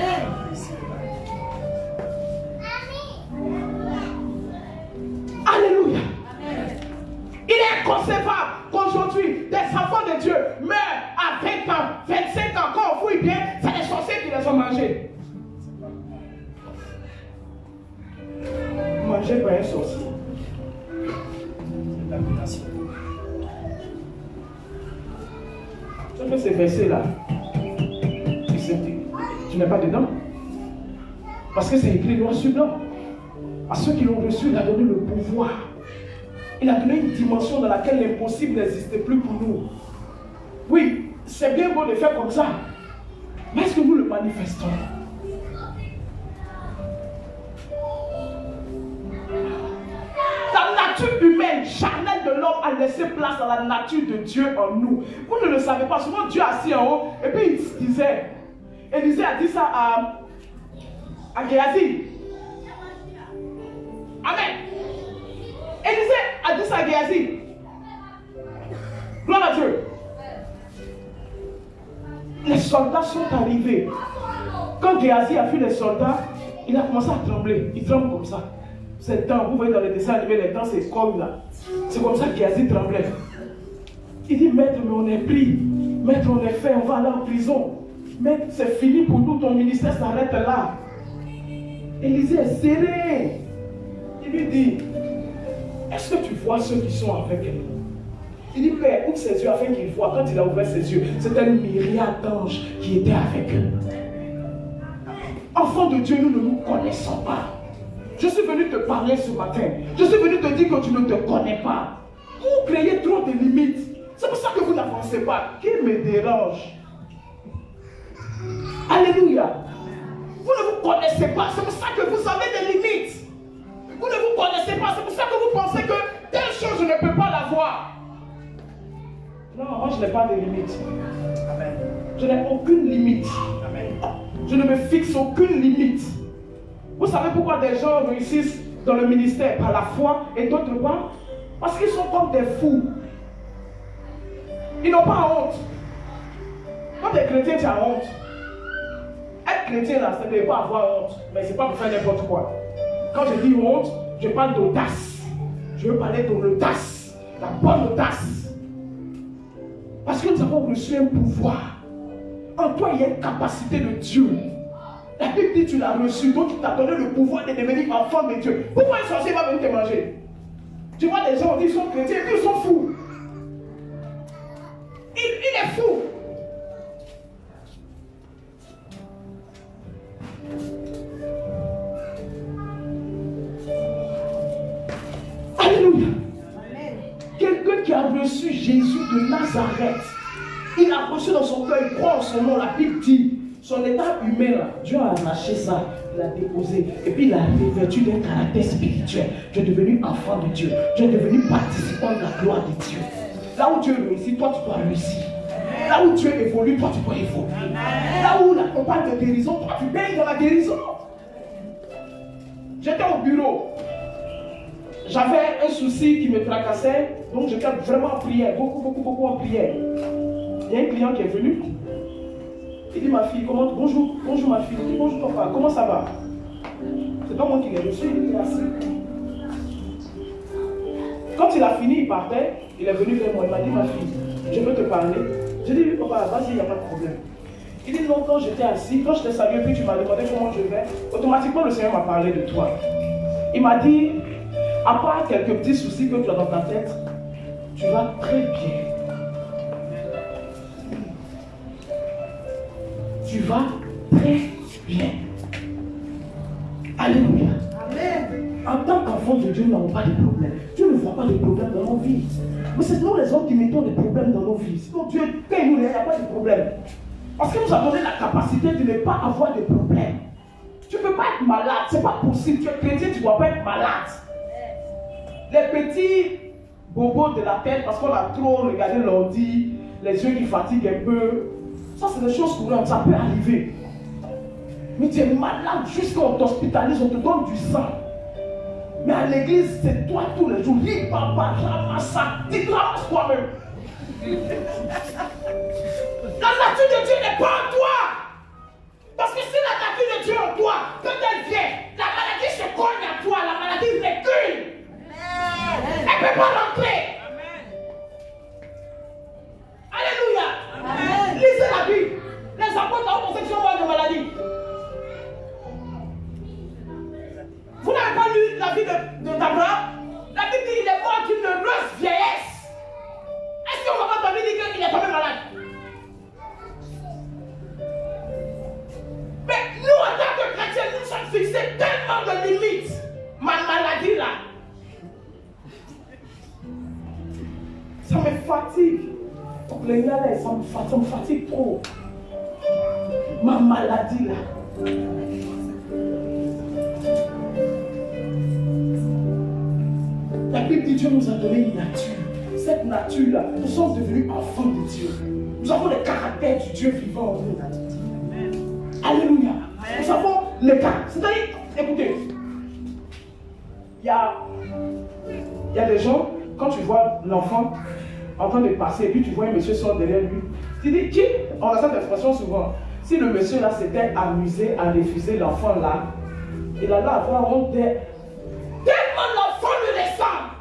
Alléluia. Il est inconcevable qu'aujourd'hui, des enfants de Dieu meurent à 20 ans, 25 ans. Quand on fouille bien, c'est les sorciers qui les ont mangés. Mangé par un sorcier. Tu fais ces versets-là. Tu n'es pas dedans. Parce que c'est écrit noir sur blanc. À ceux qui l'ont reçu, il a donné le pouvoir. Il a donné une dimension dans laquelle l'impossible n'existait plus pour nous. Oui, c'est bien beau de faire comme ça. Mais est-ce que nous le manifestons? La nature humaine, charnelle de l'homme a laissé place à la nature de Dieu en nous. Vous ne le savez pas. Souvent Dieu assis en haut et puis il disait, Élisée a dit ça à Géasi. Amen. Élisée a dit ça à Géasi. Gloire à Dieu. Les soldats sont arrivés. Quand Géasi a vu les soldats, il a commencé à trembler. Il tremble comme ça. C'est temps, vous voyez dans les dessins animés, les temps c'est comme là. C'est comme ça que Géasi tremblait. Il dit, maître, mais on est pris. Maître, on est fait, on va aller en prison. Maître, c'est fini pour nous, ton ministère s'arrête là. Élisée est serré. Il lui dit, est-ce que tu vois ceux qui sont avec elle? Il dit, Père, ouvre ses yeux afin qu'il voit. Quand il a ouvert ses yeux, c'était une myriade d'anges qui étaient avec eux. Enfants de Dieu, nous ne nous connaissons pas. Je suis venu te parler ce matin. Je suis venu te dire que tu ne te connais pas. Vous créez trop de limites. connaissez pas, qui me dérange? Alléluia. Vous ne vous connaissez pas, c'est pour ça que vous avez des limites. Vous ne vous connaissez pas, c'est pour ça que vous pensez que telle chose, je ne peux pas l'avoir. Non, moi je n'ai pas de limite. Amen. Je n'ai aucune limite. Amen. Je ne me fixe aucune limite. Vous savez pourquoi des gens réussissent dans le ministère par la foi et d'autres pas? Parce qu'ils sont comme des fous. Ils n'ont pas honte. Quand tu es chrétien, tu as honte. Être chrétien, là, ça ne veut pas avoir honte. Mais ce n'est pas pour faire n'importe quoi. Quand je dis honte, je parle d'audace. Je veux parler de l'audace. La bonne audace. Parce que nous avons reçu un pouvoir. En toi, il y a une capacité de Dieu. La Bible dit que tu l'as reçu, donc il t'a donné le pouvoir de devenir enfant de Dieu. Pourquoi un sorcier va venir te manger? Tu vois des gens, ils sont chrétiens, et puis ils sont fous. Il est fou. Alléluia. Quelqu'un qui a reçu Jésus de Nazareth, il a reçu dans son cœur, il croit en son nom. La Bible dit, son état humain, là, Dieu a arraché ça, il l'a déposé, et puis il a revêtu d'un caractère spirituel. Tu es devenu enfant de Dieu, tu es devenu participant de la gloire de Dieu. Là où Dieu réussit, toi tu dois réussir. Là où Dieu évolue, toi tu dois évoluer. Là où la campagne de guérison, toi tu baignes dans la guérison. J'étais au bureau. J'avais un souci qui me tracassait, donc j'étais vraiment en prière, beaucoup en prière. Il y a un client qui est venu. Il dit, ma fille, comment, bonjour ma fille. Il dit, bonjour papa, comment ça va? C'est pas moi qui l'ai reçu, il est assis. Quand il a fini, il partait, il est venu vers moi, il m'a dit, ma fille, je peux te parler? J'ai dit, oui papa, vas-y, il n'y a pas de problème. Il dit, non, quand j'étais assis, quand je t'ai salué, puis tu m'as demandé comment je vais, automatiquement le Seigneur m'a parlé de toi. Il m'a dit, à part quelques petits soucis que tu as dans ta tête, tu vas très bien. Tu vas très bien. Alléluia. Amen. En tant qu'enfant de Dieu, nous n'avons pas de problème. Dieu ne voit pas de problème dans nos vies. Mais c'est nous les hommes qui mettons des problèmes dans nos vies. Sinon Dieu, quand il nous il n'y a pas de problème. Parce qu'il nous a donné la capacité de ne pas avoir de problème. Tu ne peux pas être malade, c'est pas possible. Tu es chrétien, tu ne dois pas être malade. Les petits bobos de la tête, parce qu'on a trop regardé l'ordi, les yeux qui fatiguent un peu, ça c'est des choses courantes, ça peut arriver. Mais tu es malade jusqu'à on t'hospitalise, on te donne du sang. Mais à l'église, c'est toi tous les jours. Lis papa, ramasse ça, dis ramasse toi-même. La nature de Dieu n'est pas en toi. Parce que si la nature de Dieu est en toi, quand elle vient, la maladie se cogne à toi, la maladie recule. Elle ne peut pas rentrer. Alléluia. Amen. Lisez la Bible. Les apôtres ont pensé qu'ils sont morts de maladie. Vous n'avez pas lu la vie d'Abraham? La Bible dit qu'il est mort d'une heureuse vieillesse. Est-ce qu'on va pas dire qu'il est tombé malade? Mais nous, en tant que chrétiens, nous sommes fixés tellement de limites. Ma maladie là, ça me fatigue. Ça me fatigue trop. Ma maladie là. La Bible dit Dieu nous a donné une nature. Cette nature-là, nous sommes devenus enfants de Dieu. Nous avons le caractère du Dieu vivant en nous. Alléluia. Nous avons le caractère. C'est-à-dire, écoutez, il y a des gens, quand tu vois l'enfant en train de passer, et puis tu vois un monsieur sort derrière lui, tu dis, qui? On a cette expression souvent. Si le monsieur là s'était amusé à refuser l'enfant là, il allait avoir honte de... Tellement l'enfant lui ressemble.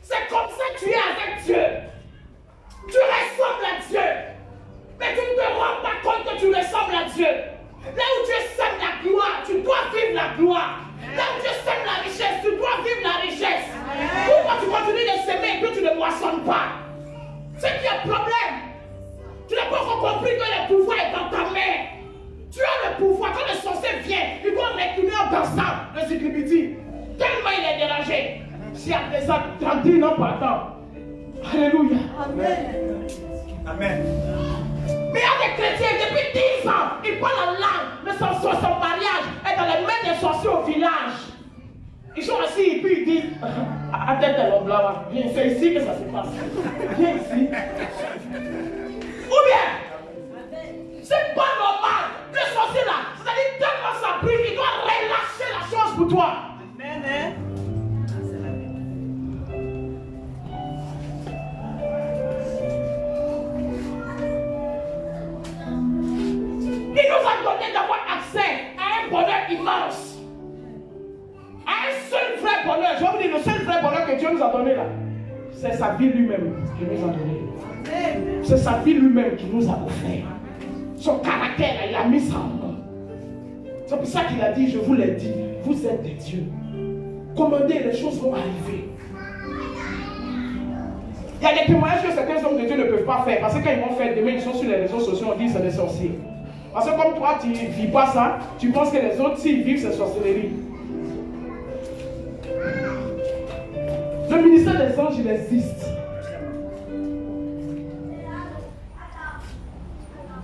C'est comme ça que tu es avec Dieu. Tu ressembles à Dieu. Mais tu ne te rends pas compte que tu ressembles à Dieu. Là où Dieu sème la gloire, tu dois vivre la gloire. Là où Dieu sème la richesse, tu dois vivre la richesse. Pourquoi tu continues de s'aimer et que tu ne moissonnes pas? C'est qu'il y a un problème. Tu n'as pas encore compris que le pouvoir est dans ta main. Tu as le pouvoir. Quand le sorcier vient, il doit retourner en dansant le Zikibiti. Tellement il est dérangé. Si après ça, 30 ans par temps. Alléluia. Alléluia. Amen. Mais il y a des chrétiens, depuis 10 ans, ils parlent en langue, mais son mariage est dans les mains des sorciers au village. Ils sont assis et puis ils disent, à tête de l'homme là, viens, c'est ici que ça se passe. Viens ici. Ou bien, c'est pas normal. Le sorcier là, c'est-à-dire tellement ça brille, il doit relâcher la chose pour toi. Amen. Il nous a donné d'avoir accès à un bonheur immense. À un seul vrai bonheur. Je vais vous dire, le seul vrai bonheur que Dieu nous a donné là, c'est sa vie lui-même qui nous a donné. C'est sa vie lui-même qui nous a offert. Son caractère, il a mis ça en nous. C'est pour ça qu'il a dit, je vous l'ai dit, vous êtes des dieux. Commandez, les choses vont arriver. Il y a des témoignages que certains hommes de Dieu ne peuvent pas faire. Parce que quand ils vont faire, demain ils sont sur les réseaux sociaux, on dit c'est des sorciers. Parce que comme toi, tu ne vis pas ça, tu penses que les autres, s'ils vivent, c'est sorcellerie. Le ministère des anges, il existe.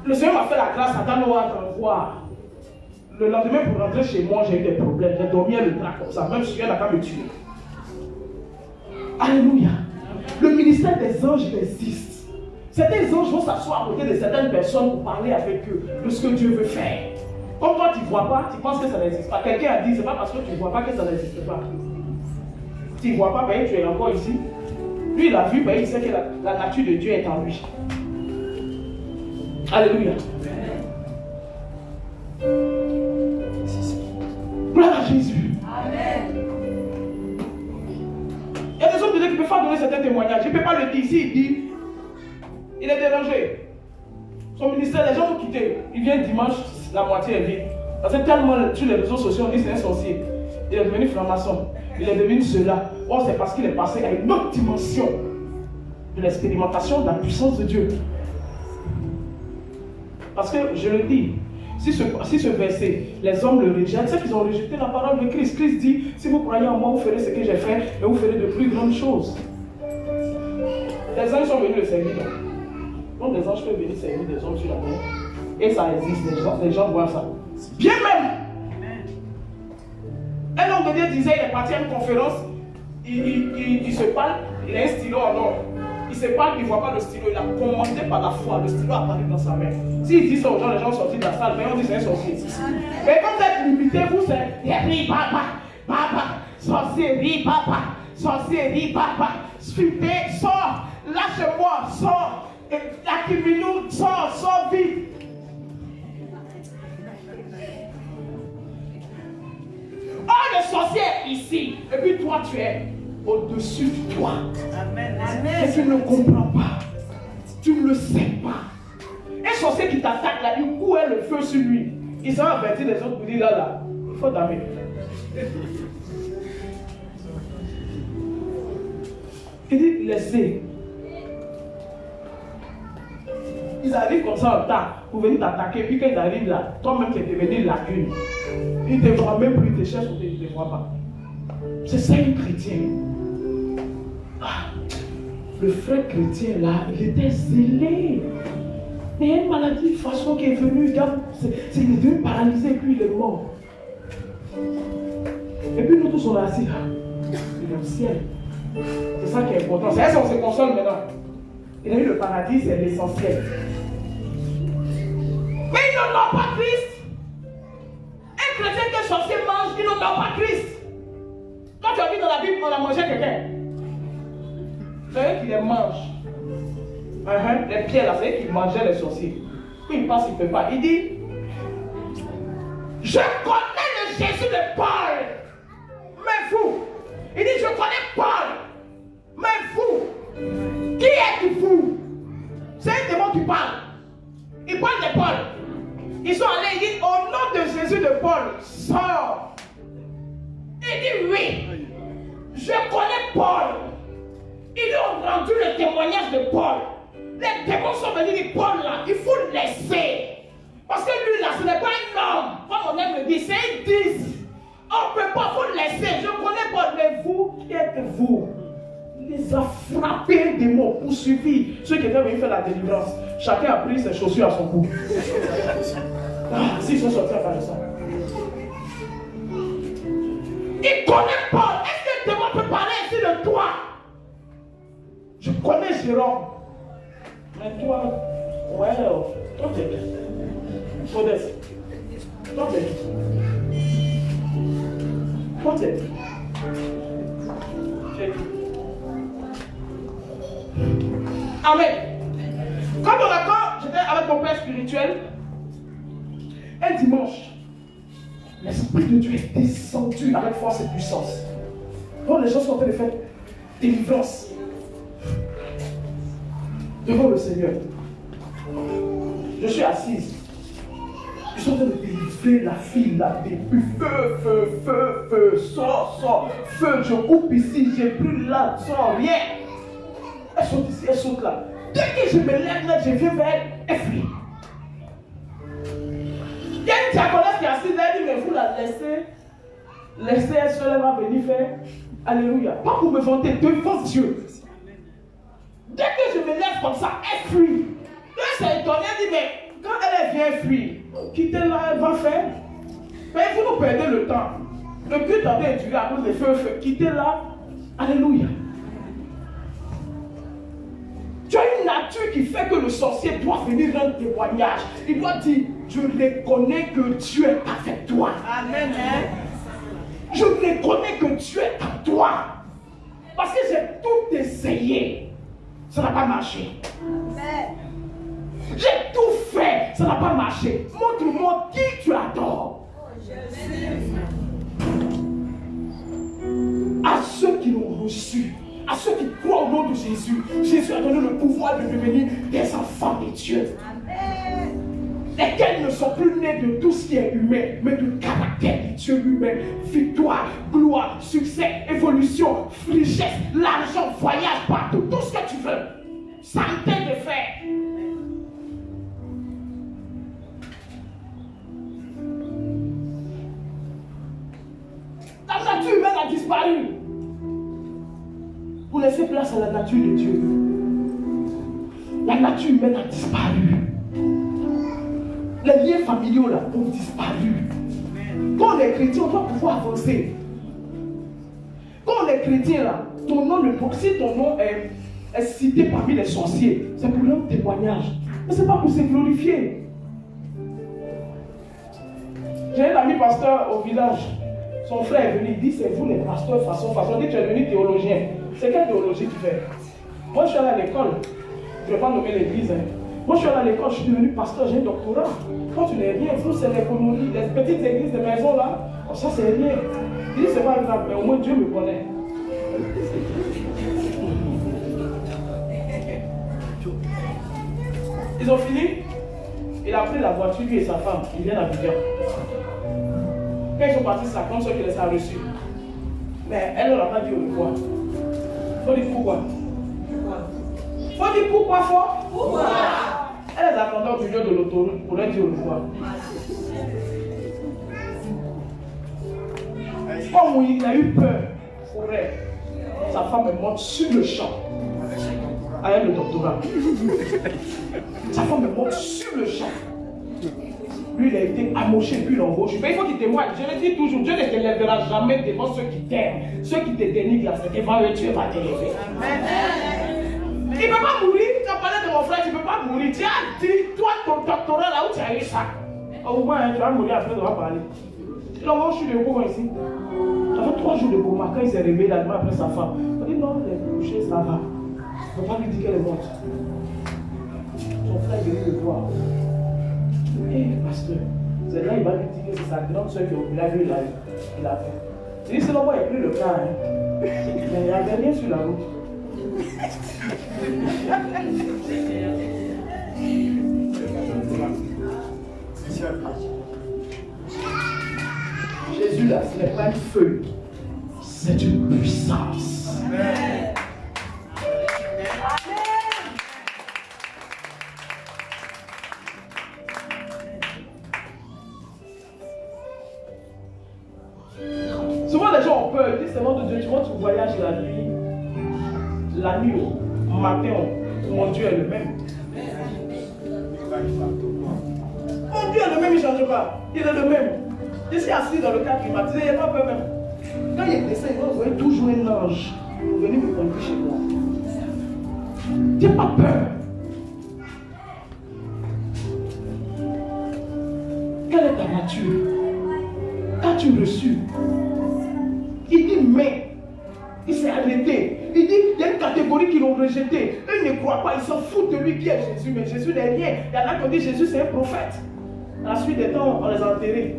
Le Seigneur m'a fait la grâce à Danoa d'en voir. Le lendemain, pour rentrer chez moi, j'ai eu des problèmes. J'ai dormi le drap comme ça. Même si elle n'a qu'à me tuer. Alléluia. Le ministère des anges, il existe. Certains anges vont s'asseoir à côté de certaines personnes pour parler avec eux de ce que Dieu veut faire. Comme toi, tu ne vois pas, tu penses que ça n'existe pas. Quelqu'un a dit, c'est pas parce que tu ne vois pas que ça n'existe pas. Tu ne vois pas, ben, tu es encore ici. Lui, il a vu, ben, il sait que la nature de Dieu est en lui. Alléluia. Gloire à Jésus. Amen. Il y a des hommes de Dieu qui ne peuvent pas donner certains témoignages. Il ne peut pas le dire. Ici, il dit, il est dérangé. Son ministère, les gens vont quitter. Il vient dimanche, la moitié est vide. Parce que tellement sur les réseaux sociaux, on dit c'est un sorcier. Il est devenu franc-maçon. Il est devenu cela. Oh, c'est parce qu'il est passé à une autre dimension de l'expérimentation de la puissance de Dieu. Parce que, je le dis, si ce verset, les hommes le rejettent, c'est qu'ils ont rejeté la parole de Christ. Christ dit, si vous croyez en moi, vous ferez ce que j'ai fait et vous ferez de plus grandes choses. Les anges sont venus le servir. Donc les anges peuvent venir servir des hommes sur la terre. Et ça existe, les gens voient ça. Bien même. Un homme de Dieu disait, il est parti à une conférence, il se parle, il a un stylo en or. Il se parle, il ne voit pas le stylo, il a commandé par la foi, le stylo apparu dans sa main. S'il dit ça aux gens, les gens sont sortis de la salle, mais on dit c'est un sorcier. Mais quand vous êtes limité, vous c'est ri papa, sorcellerie papa, sorcellerie papa, suivez, sors, lâche-moi, sors, Akiminou, sors vite. Oh, le sorcier est ici, et puis toi tu es au-dessus de toi. Amen. Et tu ne comprends pas. Tu ne le sais pas. Un sorcier qui t'attaque là, il coule le feu sur lui. Il s'en avertir les autres pour dire là, il faut damer. Il dit, laissez. Ils arrivent comme ça en temps pour venir t'attaquer. Puis quand ils arrivent là, toi-même tu es devenu lacune. Ils ne te voient même plus, ils te cherchent ou ils ne te voient pas. C'est ça un chrétien. Ah, le frère chrétien là, il était zélé. Mais il y a une maladie de façon qui est venue, il est devenu paralysé et puis il est mort. Et puis nous tous on est assis, il est au ciel. C'est ça qui est important. C'est ça qu'on se console maintenant. Il a eu le paradis, c'est l'essentiel. Mais ils n'ont pas Christ. Un chrétien que sorcier mange, ils n'ont pas Christ. Quand tu as vu dans la Bible, on a mangé quelqu'un. C'est eux qui les mangent. Les pierres là, c'est eux qui mangeaient les sorciers. Puis il passe, il ne peut pas. Il dit, je connais le Jésus de Paul. Mais vous, il dit, je connais Paul. Mais vous, qui êtes-vous? C'est un démon qui parle. Il parle de Paul. Ils sont allés, ils disent, au nom de Jésus de Paul, sors. Il dit, oui, je connais Paul. Ils ont rendu le témoignage de Paul. Les démons sont venus dire, Paul là, il faut le laisser. Parce que lui là, ce n'est pas un homme. Comme on aime le dire, c'est un 10. On ne peut pas, il faut le laisser. Je connais Paul, mais vous, qui êtes-vous? Il les a frappés un démon. poursuivi ceux qui étaient venus faire la délivrance. Chacun a pris ses chaussures à son cou. Ah, s'ils sont sortis à faire ça. Il connaît pas. Est-ce que le démon peut parler ici de toi? Je connais Jérôme. Mais toi, ouais, toi t'es bien. Modeste. Toi t'es bien. Toi t'es bien. Amen. Quand j'étais avec mon père spirituel, un dimanche, l'Esprit de Dieu est descendu avec force et puissance. Quand les gens sont en train de faire délivrance devant le Seigneur, je suis assise. Ils sont en train de délivrer la fille là, depuis feu, sort, feu, je coupe ici, j'ai plus là, sans rien. Elles sont ici, elles sont là. Dès que je me lève là, je viens vers elle, elle fuit. Il y a une diaconesse qui est assise là, elle dit, mais vous la laissez elle seule, elle va venir faire Alléluia. Pas pour me vanter devant Dieu. Dès que je me lève comme ça, elle fuit. Elle s'est étonnée, elle dit, mais quand elle vient fuir, quittez-la, elle va faire. Mais vous nous perdez le temps. Le but avait duré à cause des feux, quittez-la. Alléluia. Tu as une nature qui fait que le sorcier doit venir rendre témoignage. Il doit dire, je reconnais que Dieu est avec toi. Amen. Je reconnais que Dieu est en toi. Parce que j'ai tout essayé. Ça n'a pas marché. J'ai tout fait. Ça n'a pas marché. Montre-moi qui tu adores. À ceux qui l'ont reçu, à ceux qui croient au nom de Jésus, Jésus a donné le pouvoir de devenir des enfants de Dieu. Lesquels ne sont plus nés de tout ce qui est humain, mais du caractère de Dieu lui-même. Victoire, gloire, succès, évolution, richesse, l'argent, voyage partout, tout ce que tu veux. Santé de faire. La nature humaine a disparu. Vous laissez place à la nature de Dieu. La nature humaine a disparu. Les liens familiaux là ont disparu. Quand on est chrétien, on doit pouvoir avancer. Quand on est chrétien là, ton nom si ton nom est cité parmi les sorciers, c'est pour leur témoignage. Mais ce n'est pas pour se glorifier. J'ai un ami pasteur au village. Son frère est venu, il dit, c'est vous les pasteurs façon. On dit, tu es devenu théologien. C'est quelle théologie tu fais? Moi, je suis allé à l'école. Je ne vais pas nommer l'église. Moi, je suis allé à l'école, je suis devenu pasteur, j'ai un doctorat. Quand tu n'es rien, vous, c'est l'économie, les petites églises de maison là. Oh, ça, c'est rien. Il dit, c'est pas grave, mais au moins Dieu me connaît. Ils ont fini. Il a pris la voiture, lui et sa femme. Ils viennent à Abidjan. Quand ils sont partis, ça compte ceux qui les a reçus. Mais elle ne l'a pas dit au revoir. Faut dire pourquoi. Faut dire pourquoi fort. Pourquoi? Elle les attendait au milieu de l'autoroute pour leur dire au revoir. Comme il a eu peur, forêt, sa femme est morte sur le champ. Avec le doctorat. Sa femme est morte sur le champ. Lui, il a été amoché, puis l'embauché. Mais il faut qu'il témoigne. Je le dis toujours, Dieu ne te lèvera jamais devant ceux qui t'aiment. Ceux qui te dénigrent, c'est devant eux, Dieu va t'élever. Il ne peut pas mourir. Tu as parlé de mon frère, tu ne peux pas mourir. Tu as dit, toi, ton doctorat, là où tu as eu ça. Au moins, tu vas mourir après, on va parler. Donc, je suis debout ici. J'avais 3 jours de coma. Quand il s'est réveillé, la nuit après sa femme. Il a dit, non, elle est couchée, ça va. Il ne faut pas lui dire qu'elle est morte. Son frère est venu le voir. Hé, pasteur, c'est là il va lui dire que c'est sa grande soeur qui est au village, il a fait. Il dit, c'est là moi, il a pris le cas. Mais il n'y avait rien sur la route. Jésus là, ce n'est pas une feuille, c'est une puissance. Amen. Souvent les gens ont peur, ils disent c'est nom de Dieu, tu vois, tu voyages la nuit. matin, mon Dieu est le même. Mon Dieu est le même, il ne change pas. Il est le même. Je suis assis dans le cadre climatisé, il n'y a pas peur même. Quand il descend, vous voyez toujours un ange. Vous venez me conduire chez moi. Tu n'as pas peur. Quelle est ta nature? Qu'as-tu reçu? Il dit mais. Il s'est arrêté. Il dit il y a une catégorie qui l'ont rejeté. Eux ne croient pas, ils s'en foutent de lui qui est Jésus. Mais Jésus n'est rien. Il y en a qui ont dit Jésus c'est un prophète. À la suite des temps, on les a enterrés.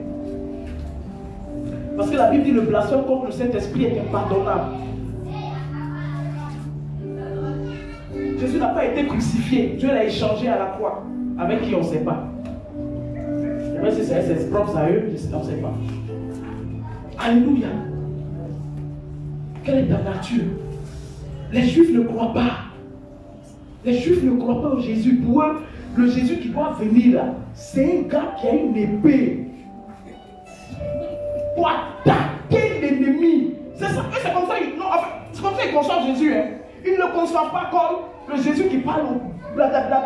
Parce que la Bible dit le blasphème contre le Saint-Esprit est impardonnable. Jésus n'a pas été crucifié. Dieu l'a échangé à la croix. Avec qui on ne sait pas. Même si c'est propre à eux, on ne sait pas. Alléluia. Quelle est ta nature? Les Juifs ne croient pas. Les Juifs ne croient pas au Jésus. Pour eux, le Jésus qui doit venir là, c'est un gars qui a une épée pour attaquer l'ennemi. C'est ça. C'est comme ça. Non, enfin, c'est comme ça qu'ils conçoivent Jésus. Hein. Ils ne le conçoivent pas comme le Jésus qui parle.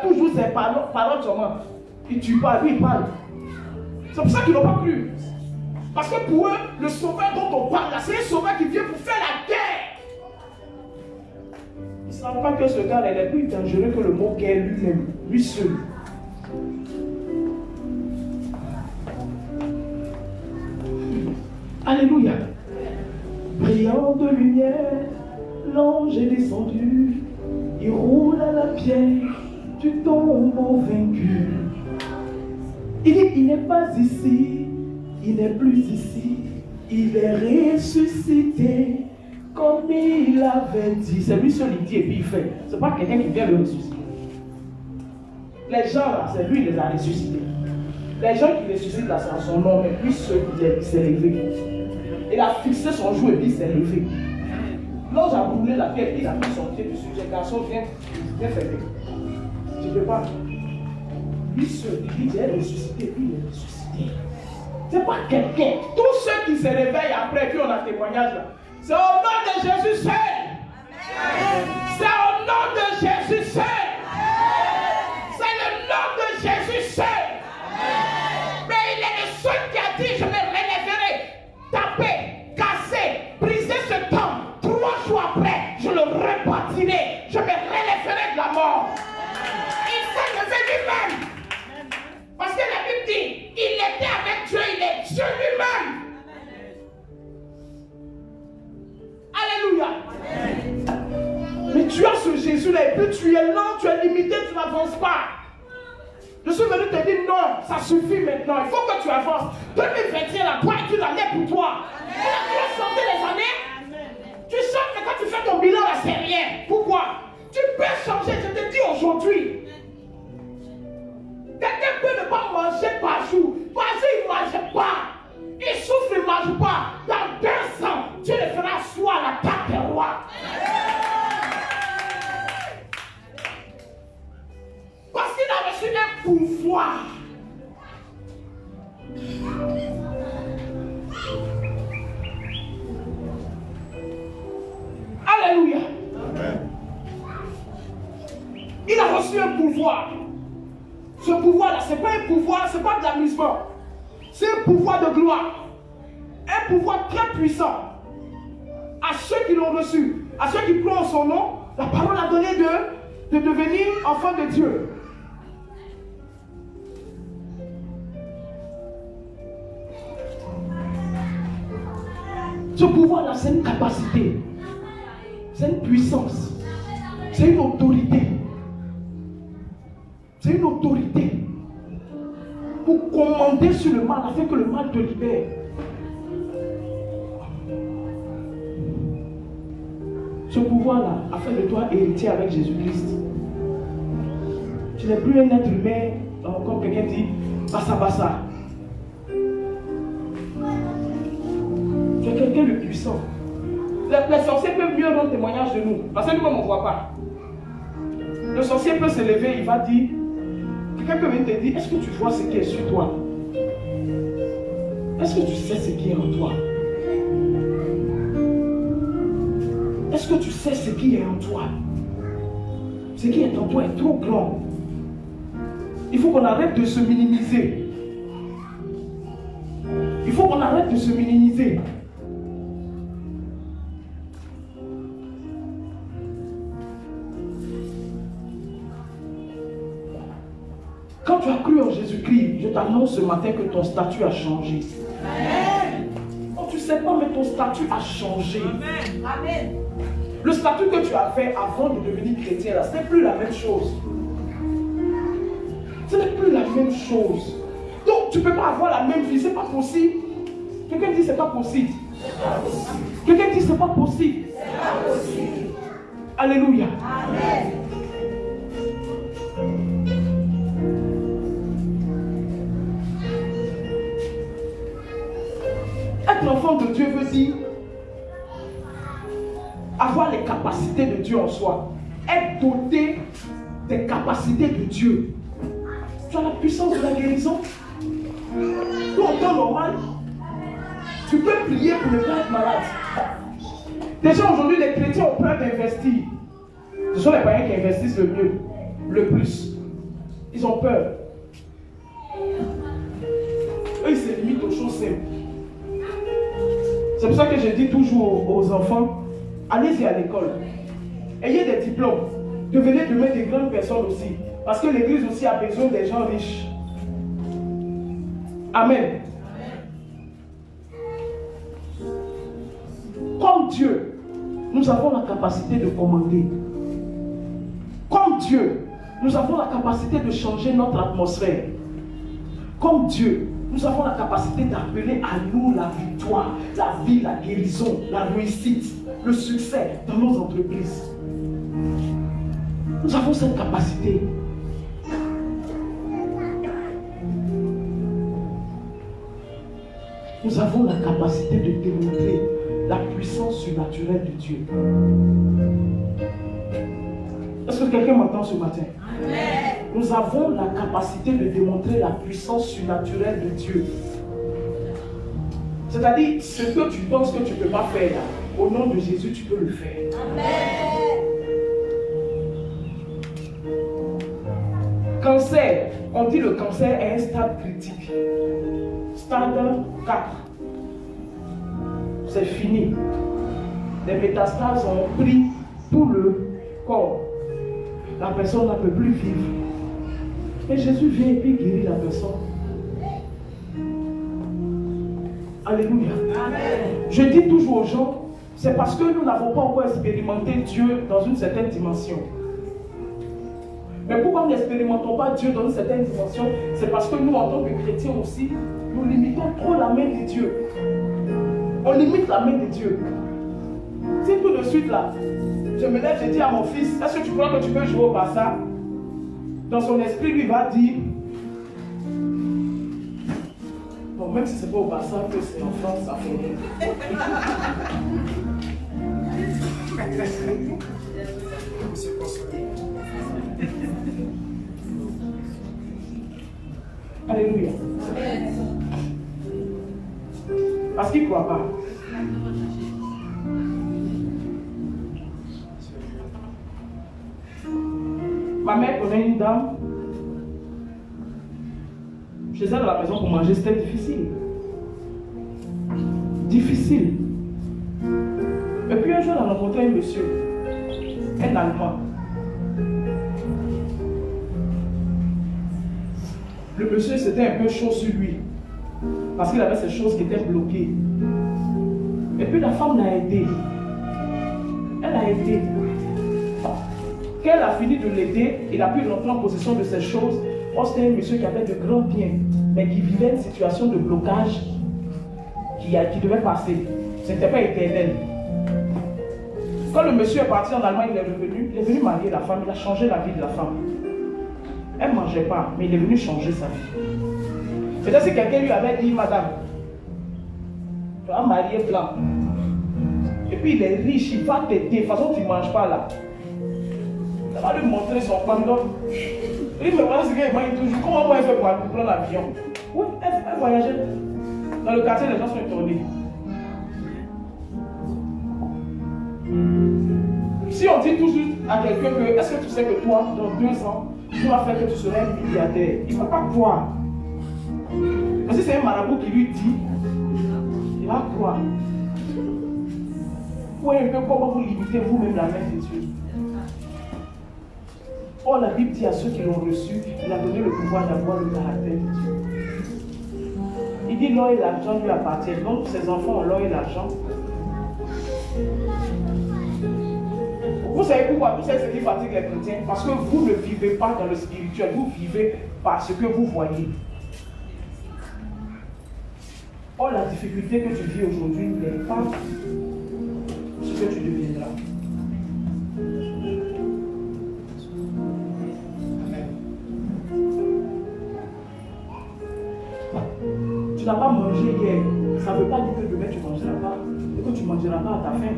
Toujours ses paroles seulement. Il ne tue pas, lui il parle. C'est pour ça qu'ils n'ont pas cru. Parce que pour eux, le sauveur dont on parle là, c'est un sauveur qui vient pour faire la guerre. Ils ne savent pas que ce gars est plus dangereux que le mot guerre lui-même, lui seul. Alléluia. Brillant de lumière, l'ange est descendu. Il roule à la pierre du tombeau vaincu. Il dit, il n'est pas ici, il n'est plus ici, il est ressuscité comme il avait dit. C'est lui seul, il dit et puis il fait. C'est pas quelqu'un qui vient le ressusciter. Les gens là, c'est lui qui les a ressuscités. Les gens qui ressuscitent là, c'est en son nom, mais lui seul, il s'est levé. Il a fixé son joug et puis il s'est levé. L'ange a brûlé la pierre, il a mis son pied dessus. Le garçon vient fermer. Tu ne peux pas. Lui seul, il dit, il est ressuscité, puis il est ressuscité. C'est pas quelqu'un. Tous ceux qui se réveillent après, puis on a témoignage là. C'est au nom de Jésus seul. C'est au nom de Jésus seul. C'est le nom de Jésus seul. Mais il est le seul qui a dit, je me relèverai, taper, casser, briser ce temple. 3 jours après, je le rebâtirai. Je me relèverai de la mort. Il s'est levé lui-même. Parce que la Bible dit, il était avec Dieu, il est Dieu lui-même. Alléluia. Mais tu as ce Jésus-là et puis tu es lent, tu es limité, tu n'avances pas. Je suis venu te dire non, ça suffit maintenant, il faut que tu avances. 2021, la toi est une année pour toi. Tu as sorti les années. Tu sens que quand tu fais ton bilan là, c'est rien. Pourquoi? Tu peux changer, je te dis aujourd'hui. Quelqu'un peut ne pas manger par jour. Parce qu'il ne mange pas. Il souffre, il ne mange pas. Dans 2 ans, tu le feras asseoir à la table des rois. Parce qu'il a reçu un pouvoir. Alléluia. Il a reçu un pouvoir. Ce pouvoir-là, ce n'est pas un pouvoir, ce n'est pas de l'amusement. C'est un pouvoir de gloire. Un pouvoir très puissant. À ceux qui l'ont reçu, à ceux qui croient en son nom, la parole a donné de devenir enfants de Dieu. Ce pouvoir-là, c'est une capacité. C'est une puissance. C'est une autorité. C'est une autorité pour commander sur le mal afin que le mal te libère. Ce pouvoir-là a fait de toi héritier avec Jésus-Christ. Tu n'es plus un être humain, comme quelqu'un dit, bassa. Tu es quelqu'un de puissant. Les sorciers peuvent mieux rendre témoignage de nous, parce que nous-mêmes on ne voit pas. Le sorcier peut se lever, il va dire, quelqu'un peut venir te dire, est-ce que tu vois ce qui est sur toi? Est-ce que tu sais ce qui est en toi? Est-ce que tu sais ce qui est en toi? Ce qui est en toi est trop grand. Il faut qu'on arrête de se minimiser. Il faut qu'on arrête de se minimiser. Quand tu as cru en Jésus-Christ, je t'annonce ce matin que ton statut a changé. Amen. Oh, tu ne sais pas, mais ton statut a changé. Amen. Amen. Le statut que tu avais avant de devenir chrétien, là, ce n'est plus la même chose. Ce n'est plus la même chose. Donc, tu ne peux pas avoir la même vie, ce n'est pas possible. Quelqu'un dit c'est pas possible. Quelqu'un dit c'est pas possible. C'est pas possible. Alléluia. Amen. Être enfant de Dieu veut dire avoir les capacités de Dieu en soi. Être doté des capacités de Dieu. Tu as la puissance de la guérison. Toi, en temps normal, tu peux prier pour ne pas être malade. Déjà aujourd'hui, les chrétiens ont peur d'investir. Ce sont les païens qui investissent le mieux, le plus. Ils ont peur. Eux, ils se limitent aux choses simples. C'est pour ça que je dis toujours aux enfants, allez-y à l'école. Ayez des diplômes. Devenez demain des grandes personnes aussi. Parce que l'église aussi a besoin des gens riches. Amen. Comme Dieu, nous avons la capacité de commander. Comme Dieu, nous avons la capacité de changer notre atmosphère. Comme Dieu, nous avons la capacité d'appeler à nous la victoire, la vie, la guérison, la réussite, le succès dans nos entreprises. Nous avons cette capacité. Nous avons la capacité de démontrer la puissance surnaturelle de Dieu. Est-ce que quelqu'un m'entend ce matin? Amen. Nous avons la capacité de démontrer la puissance surnaturelle de Dieu. C'est-à-dire, ce que tu penses que tu ne peux pas faire, là, au nom de Jésus, tu peux le faire. Amen. Cancer, on dit le cancer est un stade critique. Stade 4. C'est fini. Les métastases ont pris tout le corps. La personne ne peut plus vivre. Et Jésus vient et puis guérit la personne. Alléluia. Amen. Je dis toujours aux gens, c'est parce que nous n'avons pas encore expérimenté Dieu dans une certaine dimension. Mais pourquoi nous n'expérimentons pas Dieu dans une certaine dimension? C'est parce que nous, en tant que chrétiens aussi, nous limitons trop la main de Dieu. On limite la main de Dieu. Si tout de suite là, je me lève, je dis à mon fils, est-ce que tu crois que tu peux jouer au Barça? Dans son esprit, lui va dire, bon, même si c'est pas au Barça, que c'est en France, ça fait rien. Alléluia. Parce qu'il ne croit pas. Ma mère connaît une dame. Chez elle à la maison pour manger, c'était difficile. Difficile. Et puis un jour, elle a rencontré un monsieur, un Allemand. Le monsieur, c'était un peu chaud sur lui. Parce qu'il avait ces choses qui étaient bloquées. Et puis la femme l'a aidé. Elle a aidé. Quand elle a fini de l'aider, il a pu rentrer en possession de ces choses. Oh, c'était un monsieur qui avait de grands biens, mais qui vivait une situation de blocage qui devait passer. Ce n'était pas éternel. Quand le monsieur est parti en Allemagne, il est venu marier la femme, il a changé la vie de la femme. Elle ne mangeait pas, mais il est venu changer sa vie. C'est-à-dire si quelqu'un lui avait dit, madame, tu vas marier blanc. Et puis il est riche, il va t'aider. De toute façon, tu ne manges pas là. Ça va lui montrer son pandore. Il me voilà ce qu'il m'a dit toujours. Comment moi elle fait pour prendre l'avion? Oui, elle voyageait. Dans le quartier, les gens sont étonnés. Si on dit toujours à quelqu'un que est-ce que tu sais que toi, dans 2 ans, tu vas faire que tu seras un milliardaire, il ne va pas croire. Mais si c'est un marabout qui lui dit, il va croire. Vous voyez un peu comment vous limitez vous-même la main de Dieu. Or, la Bible dit à ceux qui l'ont reçu, il a donné le pouvoir d'avoir le caractère de Dieu. Il dit l'or et l'argent lui appartiennent. Donc, ses enfants ont l'or et l'argent. Vous savez pourquoi? Vous savez ce qui fatigue les chrétiens? Parce que vous ne vivez pas dans le spirituel, vous vivez par ce que vous voyez. Or, la difficulté que tu vis aujourd'hui n'est pas ce que tu deviendras. Tu n'as pas mangé hier, ça ne veut pas dire que demain tu ne mangeras pas et que tu ne mangeras pas à ta faim.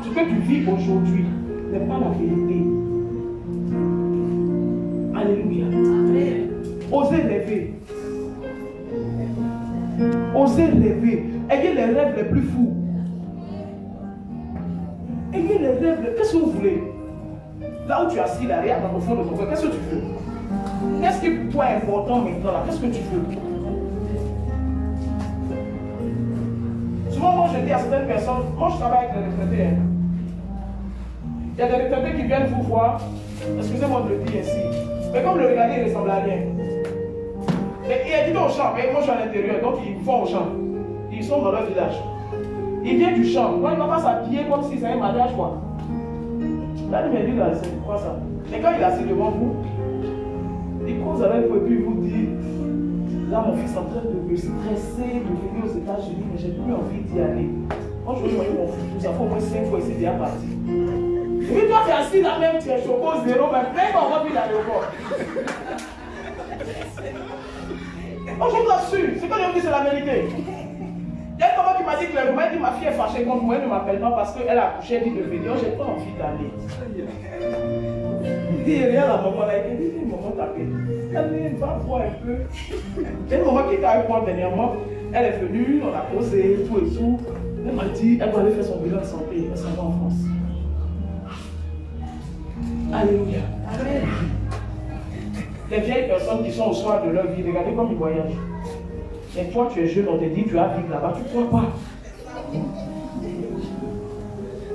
Ce que tu vis aujourd'hui n'est pas la vérité. Alléluia. Osez rêver. Osez rêver. Ayez les rêves les plus fous. Ayez les rêves. Qu'est-ce que vous voulez? Là où tu es assis, là, regarde dans le fond de ton cœur, qu'est-ce que tu veux? Qu'est-ce qui pour toi est important maintenant là? Qu'est-ce que tu veux? Souvent, moi je dis à certaines personnes, moi je travaille avec les retraités. Hein. Il y a des retraités qui viennent vous voir, excusez-moi de le dire ainsi, mais comme le regarder, il ne ressemble à rien. Et il est dit au champ, mais moi je suis à l'intérieur, donc ils vont au champ. Ils sont dans leur village. Ils viennent du champ, donc il ne va pas s'habiller comme si c'était un mariage quoi. Là, il m'a dit là, c'est quoi ça? Et quand il est assis devant vous, il cause avec vous et puis il vous dit, là mon fils est en train de me stresser, de venir aux États-Unis, mais j'ai plus envie d'y aller. Moi je veux envoyer mon fils, tout ça fait au moins 5 fois ici déjà parti. Et puis toi tu es assis là même, tu es choco zéro, mais même pas encore vu l'aéroport. Moi je vous assure, ce que je vous dis c'est la vérité. Il y a une maman qui m'a dit clairement, elle dit ma fille est fâchée contre moi, elle ne m'appelle pas parce qu'elle a accouché, elle dit de venir, j'ai pas envie d'aller. Il dit rien à la maman là, il dit maman t'appelle. Elle dit va voir un peu. Il y a une maman qui était avec moi dernièrement, elle est venue, on a posé, tout et tout. Elle m'a dit, elle doit aller faire son bilan de santé, elle s'en va en France. Alléluia. Amen. Les vieilles personnes qui sont au soir de leur vie, regardez comme ils voyagent. Et toi, tu es jeune, on te dit, tu as vécu là-bas, tu ne crois pas.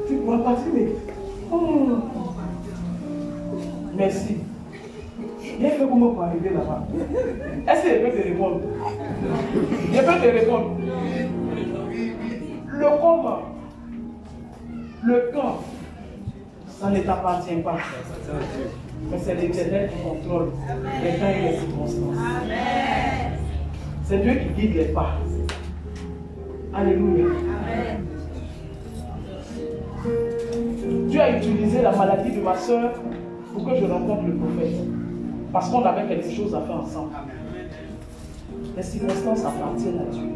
Tu ne crois pas, tu mais. Oh. Merci. Bien fait comment pour arriver là-bas. Est-ce qu'elle peut te répondre? Elle peut te répondre. Le comment, le quand, ça ne t'appartient pas. Mais c'est l'Éternel qui contrôle les temps et les circonstances. Amen. C'est Dieu qui guide les pas. Alléluia. Amen. Dieu a utilisé la maladie de ma soeur pour que je rencontre le prophète. Parce qu'on avait quelque chose à faire ensemble. Les circonstances appartiennent à Dieu.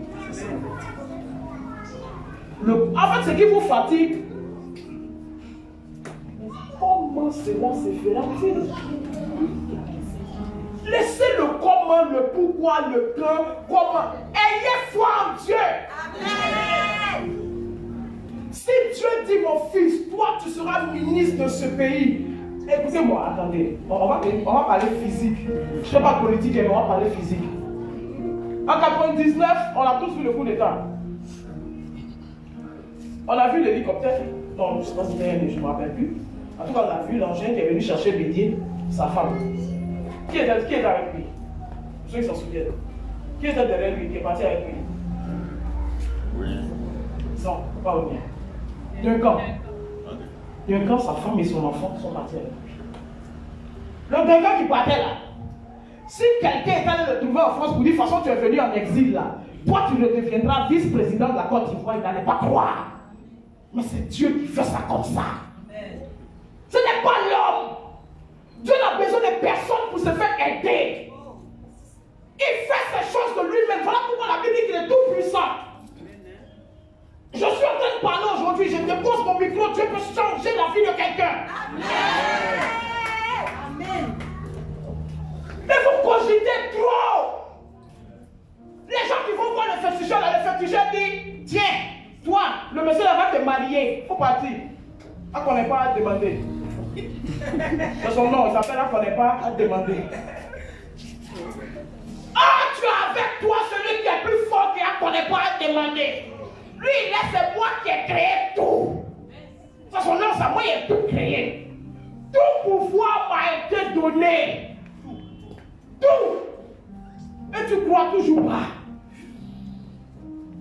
En fait, ce qui vous fatigue, comment cela se fera-t-il? Laissez le comment, le pourquoi, le quand, comment. Ayez foi en Dieu. Amen. Si Dieu dit mon fils, toi tu seras ministre de ce pays. Écoutez-moi, attendez, on va parler physique. Je ne sais pas politique, mais on va parler physique. En 99, on a tous vu le coup d'État. On a vu l'hélicoptère. Non, je ne sais pas si c'était, je ne me rappelle plus. En tout cas, on a vu l'engin qui est venu chercher Bédier, sa femme. Qui est avec lui? Ceux qui s'en souviennent. Qui était derrière lui, qui est parti avec lui? Oui. Non, pas au bien. D'un camp, sa femme et son enfant sont partis avec lui. Le gars qui partait là, si quelqu'un est allé le trouver en France pour dire, de toute façon, tu es venu en exil là, toi tu deviendras vice-président de la Côte d'Ivoire, il n'allait pas croire. Mais c'est Dieu qui fait ça comme ça. Ce n'est pas l'homme. Dieu n'a besoin de personne pour se faire aider. Il fait ces choses de lui-même. Voilà pourquoi la Bible dit qu'il est tout puissant. Je suis en train de parler aujourd'hui. Je dépose mon micro. Dieu peut changer la vie de quelqu'un. Amen. Mais vous cogitez trop. Les gens qui vont voir le féticheur, le féticheur dit, tiens, toi, le monsieur là va te demander. C'est son nom, il s'appelle à connaît pas à demander. Ah, tu as avec toi celui qui est plus fort qui ne connaît pas à demander. Lui, il est, c'est moi qui ai créé tout. C'est son nom, c'est moi qui ai tout créé. Tout pouvoir m'a été donné. Tout. Et tu crois toujours pas.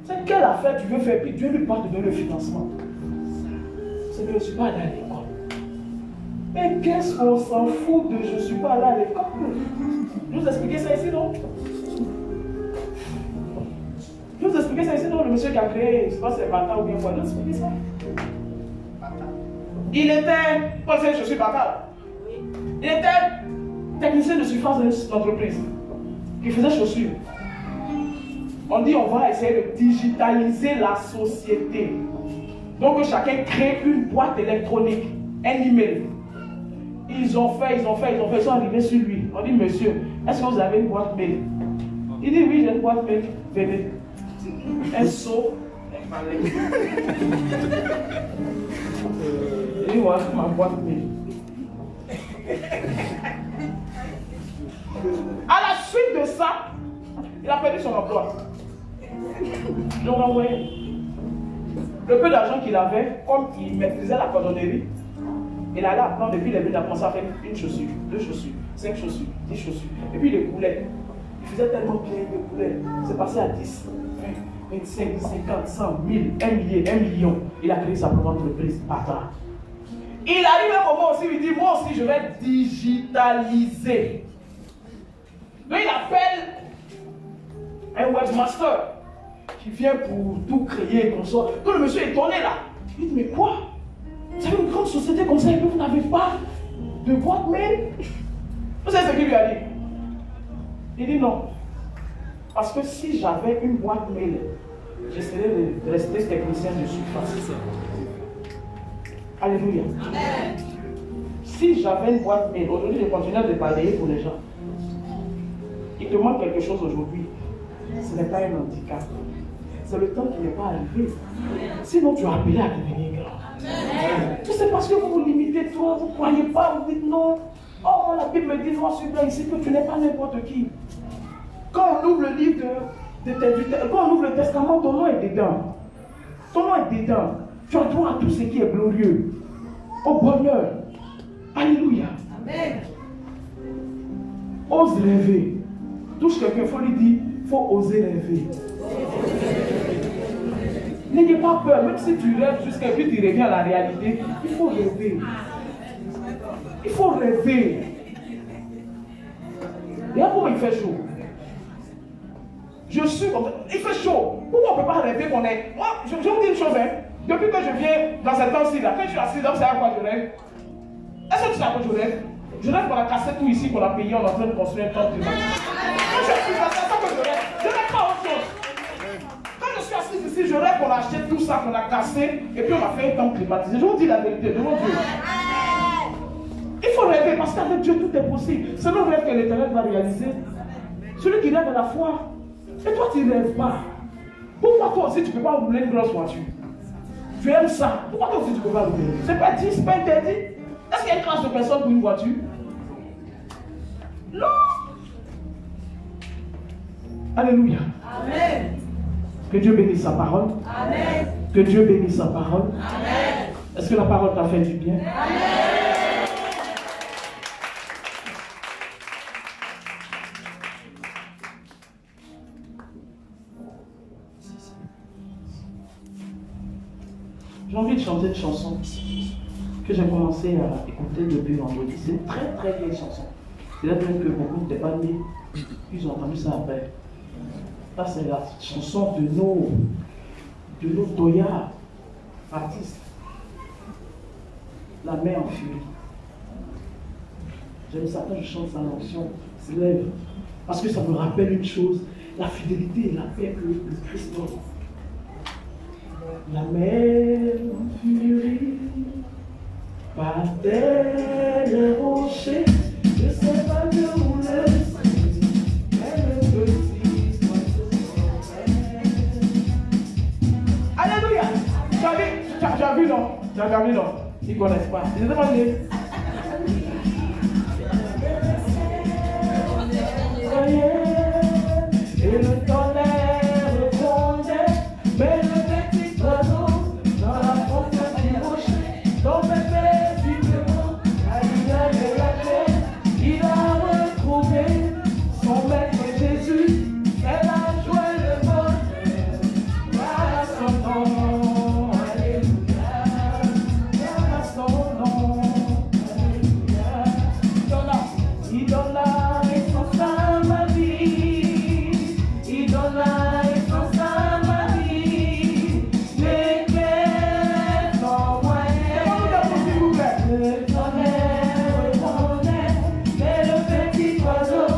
C'est quelle affaire tu veux faire, puis Dieu lui parle de donner le financement. C'est que je ne suis pas allé à l'école. Mais qu'est-ce qu'on s'en fout de je ne suis pas allé à l'école? Je vous expliquer ça ici, non? Je vous expliquer ça ici, non? Le monsieur qui a créé, je ne sais pas si c'est Bata ou bien quoi, je vous expliquer ça. Il était, pas c'est je suis Bata. Il était technicien de surface de l'entreprise qui faisait chaussures. On dit on va essayer de digitaliser la société. Donc chacun crée une boîte électronique, un email. Ils ont fait, ils sont arrivés sur lui. On dit monsieur, est-ce que vous avez une boîte mail? Il dit oui, j'ai une boîte mail. Venez. Un seau, un balai. Il dit voilà ma boîte mail. À la suite de ça, il a perdu son emploi. Ils l'ont renvoyé. Le peu d'argent qu'il avait, comme il maîtrisait la cordonnerie, il allait apprendre depuis les buts, il a commencé à faire une chaussure, 2 chaussures, 5 chaussures, 10 chaussures. Et puis il les coulait. Il faisait tellement bien, il les coulait. C'est passé à 10, 20, 25, 50, 100, 1000, 1 millier, 1 million. Il a créé sa propre entreprise, Bata. Il arrive un moment aussi, il dit, moi aussi je vais digitaliser. Là il appelle un webmaster qui vient pour tout créer comme ça. Quand le monsieur est étonné là, il dit mais quoi? Vous avez une grande société comme ça et puis vous n'avez pas de boîte mail? Vous savez ce qu'il lui a dit? Il dit non. Parce que si j'avais une boîte mail, j'essaierais de rester technicien de surface. Alléluia. Amen. Si j'avais une boîte mail, aujourd'hui je continue de balayer pour les gens. Il te manque quelque chose aujourd'hui. Ce n'est pas un handicap. C'est le temps qui n'est pas arrivé. Sinon, tu as appelé à devenir grand. Tout c'est parce que vous vous limitez, toi, vous ne croyez pas, vous dites non. Oh, la Bible me dit noir sur blanc ici que tu n'es pas n'importe qui. Quand on ouvre le livre quand on ouvre le testament, ton nom est dedans. Ton nom est dedans. Tu as droit à tout ce qui est glorieux. Au bonheur. Alléluia. Amen. Ose rêver. Touche quelqu'un, il faut lui dire, il faut oser rêver. N'ayez pas peur, même si tu rêves jusqu'à ce que tu reviens à la réalité, il faut rêver. Il faut rêver. Regarde comment il fait chaud. Je suis comme ça. Il fait chaud. Pourquoi on ne peut pas rêver qu'on est... Moi, je vais vous dire une chose, hein. Depuis que je viens dans cette temps-ci, là, quand je suis assis là, vous savez à quoi je rêve? Est-ce que tu sais à quoi je rêve? Je rêve qu'on a cassé tout ici, qu'on a payé, on est en train de construire un temple de magie. Quand je suis assis, c'est ça que je rêve. Je rêve pas autre chose. Quand je suis assis ici, je rêve qu'on a acheté tout ça, qu'on a cassé, et puis on a fait un temple climatisé. Je vous dis la vérité, devant Dieu. Il faut rêver, parce qu'avec Dieu, tout est possible. C'est le rêve que l'Éternel va réaliser. Celui qui rêve à la foi. Et toi, tu ne rêves pas. Pourquoi toi aussi, tu ne peux pas rouler une grosse voiture? Tu aimes ça. Pourquoi toi aussi, tu ne peux pas rouler? C'est pas dit, c'est pas interdit. Est-ce qu'il y a une classe de personnes pour une voiture? Non. Alléluia. Amen. Que Dieu bénisse sa parole. Amen. Que Dieu bénisse sa parole. Amen. Est-ce que la parole t'a fait du bien? Amen. J'ai envie de chanter une chanson que j'ai commencé à écouter depuis vendredi. C'est une très très vieille chanson. Peut-être même que beaucoup n'étaient pas nés. Ils ont entendu ça après. Là, c'est la chanson de nos doyards artistes. La mer en furie. J'aime ça quand je chante sa mention, se lève. Parce que ça me rappelle une chose, la fidélité et la paix que le Christ donne. La mer en furie, par terre les rochers, je sais pas de où le petit Alléluia. Tu as vu non? Tu as vu non? Ils ne connaissent pas. Ils ont demandé. Et le tonnerre répondait, mais le petit oiseau dans la frontière du rocher tombait paisiblement, car il avait la clé. Il a retrouvé son maître Jésus. Elle a joué le bonheur, par son nom, alléluia, par son nom, alléluia. Il donne la réponse à ma vie, il donne la réponse à ma vie. Les clés sont moyennes, le tonnerre répondait, mais le petit oiseau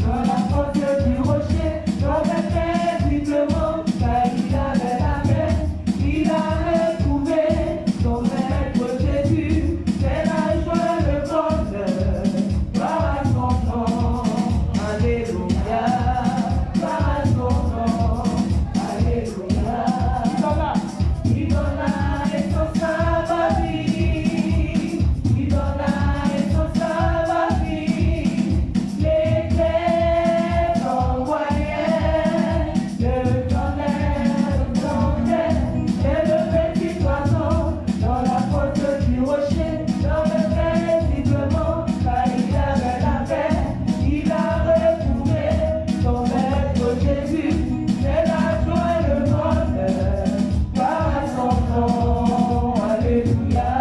dans la frontière du rocher tombait paisiblement, car il avait la paix. Il a retrouvé son maître Jésus. C'est la joie, le bonheur, par son nom, alléluia, par son nom, alléluia. Il donne la réponse à ma vie, il donne la réponse à ma vie. Les clés sont moyennes, le tonnerre tombait, et le petit oiseau dans la côte du rocher tombait paisiblement, car il avait la paix. Il a retrouvé son maître Jésus. C'est la joie et le bonheur, par son nom, alléluia,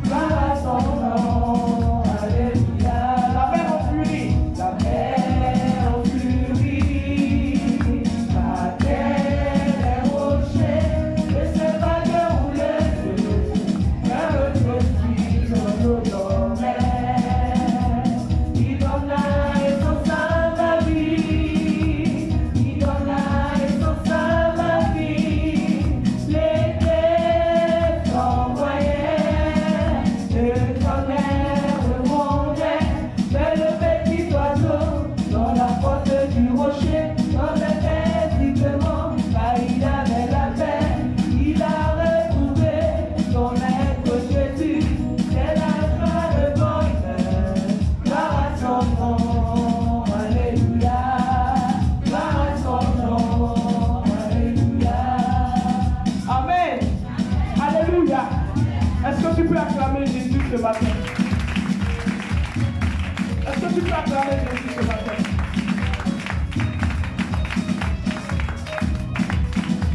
par son nom, alléluia. La mer en furie, la mer en furie, la terre est rochers, et ses vagues roulent, car le petit oiseau dormait. Il donne la réponse à ma vie, il donne la réponse à ma vie. Les clés sont moyennes, le tonnerre remontait, mais le petit oiseau dans la porte du rocher tombait paisiblement, car il avait la paix. Il a retrouvé son maître Jésus. C'est la joie, le bonheur, par son nom, alléluia, par son nom, alléluia. Amen. Alléluia. Est-ce que tu peux acclamer Jésus ce matin? Est-ce que tu peux acclamer Jésus ce matin?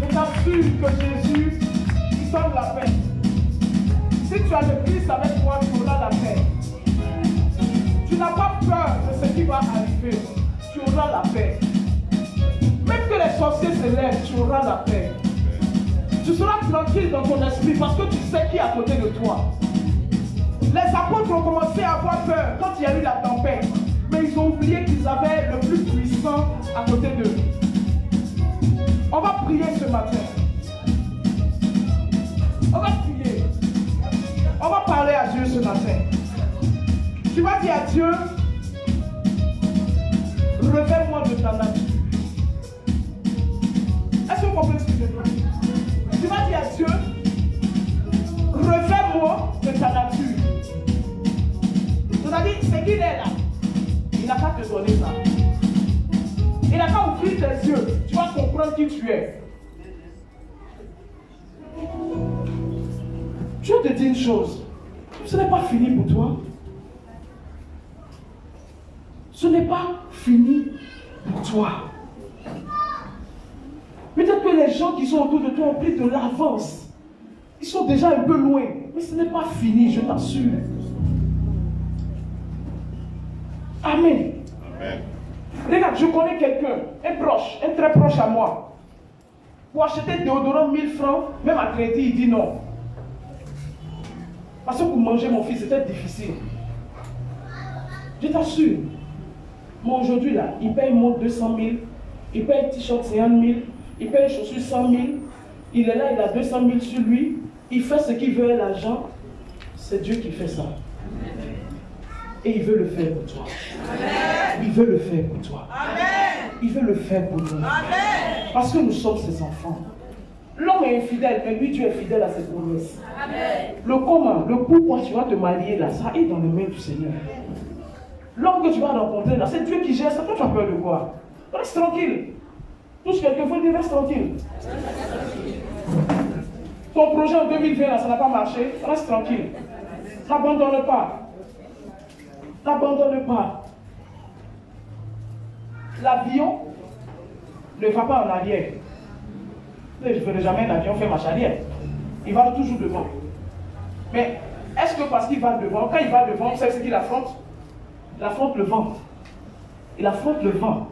Je t'assure que Jésus, il donne la paix. Si tu as le Christ avec toi, tu auras la paix. Tu n'as pas peur de ce qui va arriver. Tu auras la paix. Même que les sorciers se lèvent, tu auras la paix. Tu seras tranquille dans ton esprit parce que tu sais qui est à côté de toi. Les apôtres ont commencé à avoir peur quand il y a eu la tempête. Mais ils ont oublié qu'ils avaient le plus puissant à côté d'eux. On va prier ce matin. On va prier. On va parler à Dieu ce matin. Tu vas dire à Dieu, relève-moi de ta nature. Est-ce que vous comprenez ce que je dis? Tu vas dire à Dieu, relève-moi de ta nature. C'est-à-dire, c'est qu'il est là. Il n'a pas te donner ça. Il n'a pas ouvrir tes yeux. Tu vas comprendre qui tu es. Je te dis une chose. Ce n'est pas fini pour toi. Ce n'est pas fini pour toi. Peut-être que les gens qui sont autour de toi ont pris de l'avance. Ils sont déjà un peu loin. Mais ce n'est pas fini, je t'assure. Amen. Amen. Regarde, je connais quelqu'un, un très proche à moi. Pour acheter déodorant 1000 francs, même à crédit, il dit non. Parce que pour manger mon fils, c'était difficile. Je t'assure. Moi aujourd'hui, là, il paye une montre 200 000, il paye un t-shirt 50 000, il paye une chaussure 100 000, il est là, il a 200 000 sur lui, il fait ce qu'il veut, l'argent. C'est Dieu qui fait ça. Et il veut le faire pour toi. Amen. Il veut le faire pour toi. Amen. Il veut le faire pour nous. Amen. Parce que nous sommes ses enfants. L'homme est infidèle, mais lui, Dieu est fidèle à ses promesses. Amen. Le comment, le pourquoi tu vas te marier là, ça est dans les mains du Seigneur. L'homme que tu vas rencontrer là, c'est Dieu qui gère ça. Toi, tu as peur de quoi? Reste tranquille. Touche quelqu'un, il faut dire reste tranquille. Ton projet en 2020 là, ça n'a pas marché, reste tranquille. N'abandonne pas. N'abandonne pas. L'avion ne va pas en arrière. Je ne ferai jamais un avion faire marche arrière. Il va toujours devant. Mais est-ce que parce qu'il va devant, quand il va devant, vous savez ce qu'il affronte? Il affronte le vent. Il affronte le vent.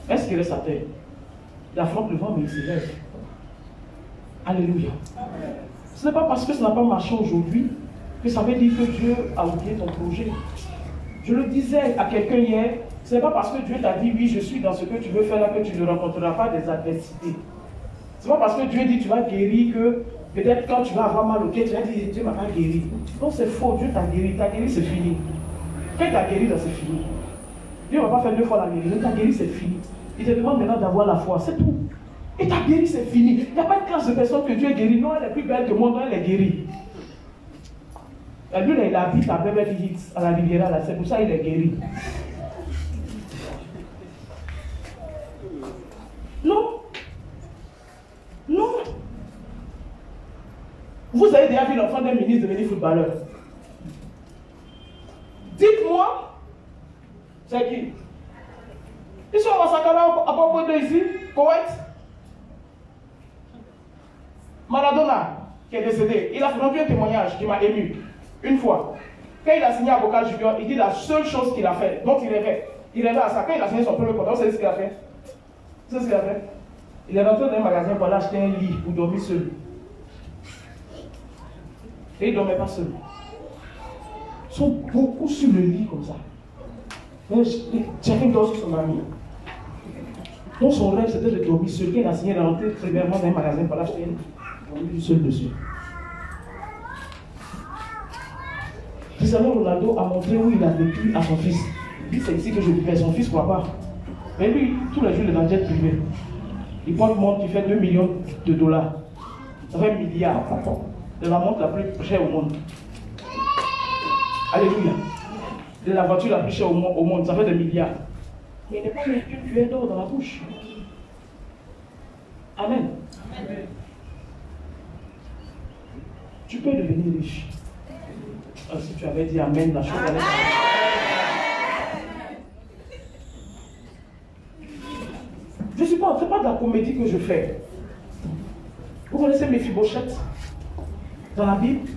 Est-ce qu'il reste à terre? Il affronte le vent, mais il s'élève. Alléluia. Ce n'est pas parce que ça n'a pas marché aujourd'hui que ça veut dire que Dieu a oublié ton projet. Je le disais à quelqu'un hier, ce n'est pas parce que Dieu t'a dit oui, je suis dans ce que tu veux faire là que tu ne rencontreras pas des adversités. Ce n'est pas parce que Dieu dit tu vas guérir que peut-être quand tu vas avoir mal au pied, tu vas dire Dieu m'a pas guéri. Non, c'est faux, Dieu t'a guéri, c'est fini. Quand il t'a guéri, là c'est fini. Dieu ne va pas faire 2 fois la guérison, il t'a guéri, c'est fini. Il te demande maintenant d'avoir la foi, c'est tout. Et t'a guéri, c'est fini. Il n'y a pas une classe de personnes que Dieu guérit. Non, elle est plus belle que moi, non, elle est guérie. Et lui, il habite à Beverly Hills, à la Riviera, là, c'est pour ça qu'il est guéri. Non. Non. Vous avez déjà vu l'enfant d'un ministre devenir footballeur? Dites-moi, c'est qui? Ils sont à Massakara, à propos de ici, Koweït. Maradona, qui est décédé, il a rendu un témoignage qui m'a ému. Une fois, quand il a signé avocat junior, il dit la seule chose qu'il a fait, donc il rêvait à ça. Quand il a signé son premier contrat, vous savez ce qu'il a fait? Vous savez ce qu'il a fait? Il est rentré dans un magasin pour aller acheter un lit pour dormir seul. Et il ne dormait pas seul. Ils sont beaucoup sur le lit comme ça. Chacun dort sur son ami. Donc son rêve c'était de dormir seul. Quand il a signé, il est rentré très bien dans un magasin pour aller acheter un lit. Il dormit seul dessus. Cristiano Ronaldo a montré où il a vécu à son fils. Il dit c'est ici que je vivais, son fils ne croit pas. Mais lui, tous les jours, il est dans le jet privé. Il prend une montre qui fait 2 millions de dollars. Ça fait 1 milliard. C'est la montre la plus chère au monde. Alléluia. C'est la voiture la plus chère au monde. Ça fait des milliards. Mais il n'est pas mis une cuillère d'or dans la bouche. Amen. Amen. Tu peux devenir riche. Alors, si tu avais dit Amen, la chose allait changer. Je ne suis pas, c'est pas de la comédie que je fais. Vous connaissez Méphibosheth dans la Bible?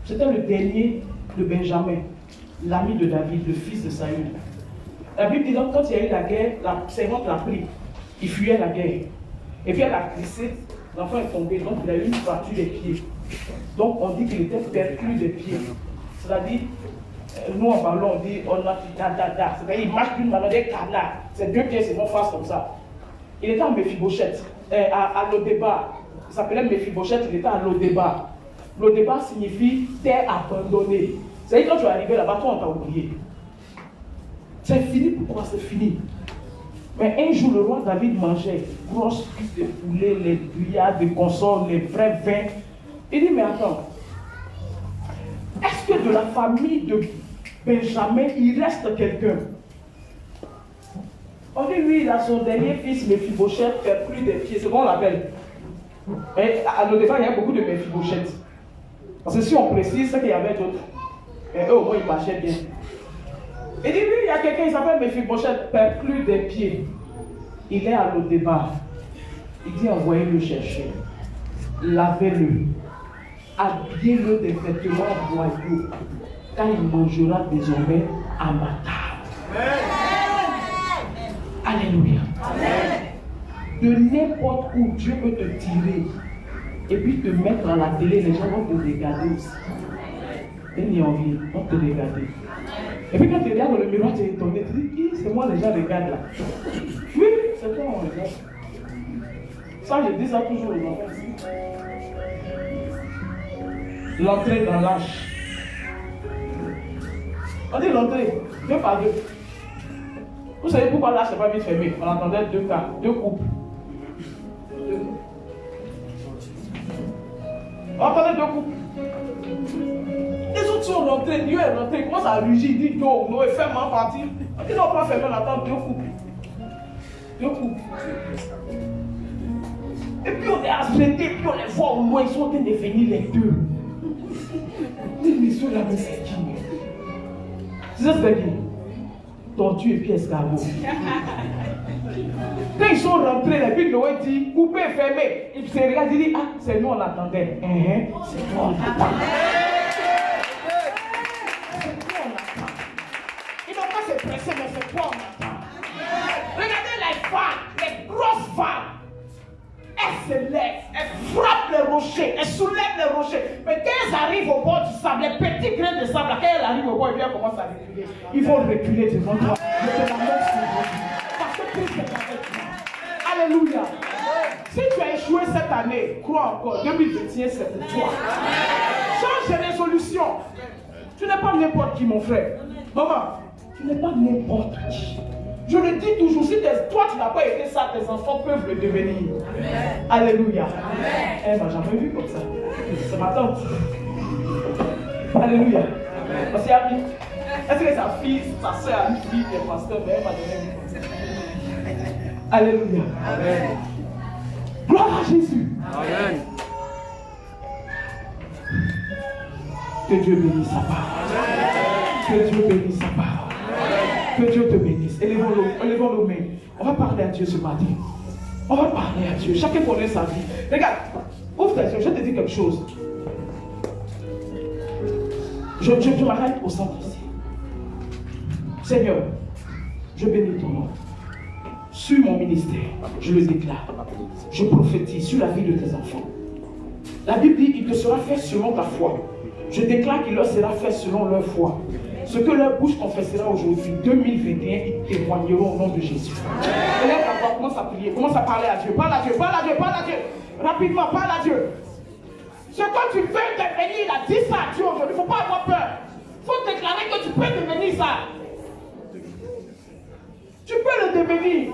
C'était le dernier de Benjamin, l'ami de David, le fils de Saül. La Bible dit donc quand il y a eu la guerre, la servante l'a pris. Il fuyait la guerre. Et puis elle a glissé, l'enfant est tombé, donc il a eu une fracture des pieds. Donc on dit qu'il était perclus des pieds. C'est-à-dire, nous en parlons, on dit on a da. C'est-à-dire il marche d'une manière des canards. Ses 2 pieds se font face comme ça. Il était en Méphibosheth, à Lodébar. Il s'appelait Méphibosheth, il était à Lodébar. Lodébar signifie terre abandonnée. C'est-à-dire quand tu es arrivé là-bas, toi on t'a oublié. C'est fini, pourquoi c'est fini? Mais un jour, le roi David mangeait grosses cuisses de poulet, les bouillards de console, les vrais vins. Il dit, mais attends, est-ce que de la famille de Benjamin, il reste quelqu'un? On dit, oui, il a son dernier fils, Méphibosheth, perclus des pieds, c'est bon on l'appelle. Mais à nos départ, il y a beaucoup de Méphibosheth. Parce que si on précise, c'est qu'il y avait d'autres. Et eux, au moins, ils marchaient bien. Il dit, oui, il y a quelqu'un, il s'appelle Méphibosheth, perclus des pieds. Il est à Lodébar. Il dit, envoyez-le chercher. Lavez-le. Habillez-le des vêtements royaux. Car il mangera désormais à ma table. Alléluia. Amen. De n'importe où Dieu peut te tirer et puis te mettre à la télé, les gens vont te regarder aussi. Et ni envie, vont te regarder. Et puis quand tu regardes dans le miroir, tu es étonné, tu dis, c'est moi les gens regardent là. Oui, c'est toi on regarde. Ça, je dis ça toujours aux enfants. L'entrée dans l'âge. On dit l'entrée, 2 par 2. Vous savez pourquoi l'âge n'est pas vite fermé? On entendait 2 cas, 2 couples. On va parler de couple. Les autres sont rentrés, Dieu est rentré, il commence à rugir, il dit non, non, et ferme en partie. Ils n'ont pas fermé la tente, deux couples. Deux couples. Et puis on est aspecté, puis on les voit au loin, ils sont en train de venir les deux. Les messieurs là, mais c'est qui? C'est ce qui tortue et puis escargot. Quand ils sont rentrés, la Bible Noé dit, coupé, fermé. Il se regarde, il dit, ah, c'est nous on l'attendait. C'est toi on l'attend. Ils n'ont pas se presser, mais c'est toi on attend. Regardez les femmes, les grosses femmes. Elles se lèvent, elles frappent les rochers, elles soulèvent les rochers. Mais quand elles arrivent au bord du sable, les petits grains de sable, quand elles arrivent au bord, elles commencent à reculer. Ils vont reculer devant toi. Je te l'annonce aujourd'hui. Parce que Christ est avec toi. Alléluia. Si tu as échoué cette année, crois encore, 2021 c'est pour toi. Change de résolution. Tu n'es pas n'importe qui, mon frère. Maman, tu n'es pas n'importe qui. Je le dis toujours, si toi tu n'as pas été ça, tes enfants peuvent le devenir. Amen. Alléluia. Amen. Elle m'a jamais vu comme ça. C'est ma tante. Alléluia. Amen. Parce qu'il y a mis. Est-ce que sa fille, sa soeur a une fille qui est pasteur, mais elle m'a donné une comme ça. Alléluia. Amen. Gloire à Jésus. Amen. Que Dieu bénisse sa parole. Que Dieu bénisse sa parole. Que Dieu te bénisse. Élevons nos mains. On va parler à Dieu ce matin. On va parler à Dieu. Chacun connaît sa vie. Regarde, ouvre tes yeux, je te dis quelque chose. Je m'arrête au centre ici. Seigneur, je bénis ton nom. Sur mon ministère, je le déclare. Je prophétise sur la vie de tes enfants. La Bible dit, il te sera fait selon ta foi. Je déclare qu'il leur sera fait selon leur foi. Ce que leur bouche confessera aujourd'hui, 2021, ils témoigneront au nom de Jésus. Élève la voix, commence à prier, commence à parler à Dieu. Parle à Dieu, parle à Dieu, parle à Dieu. Rapidement, parle à Dieu. Ce que tu veux devenir, là, dis ça à Dieu aujourd'hui. Il ne faut pas avoir peur. Il faut déclarer que tu peux devenir ça. Tu peux le devenir.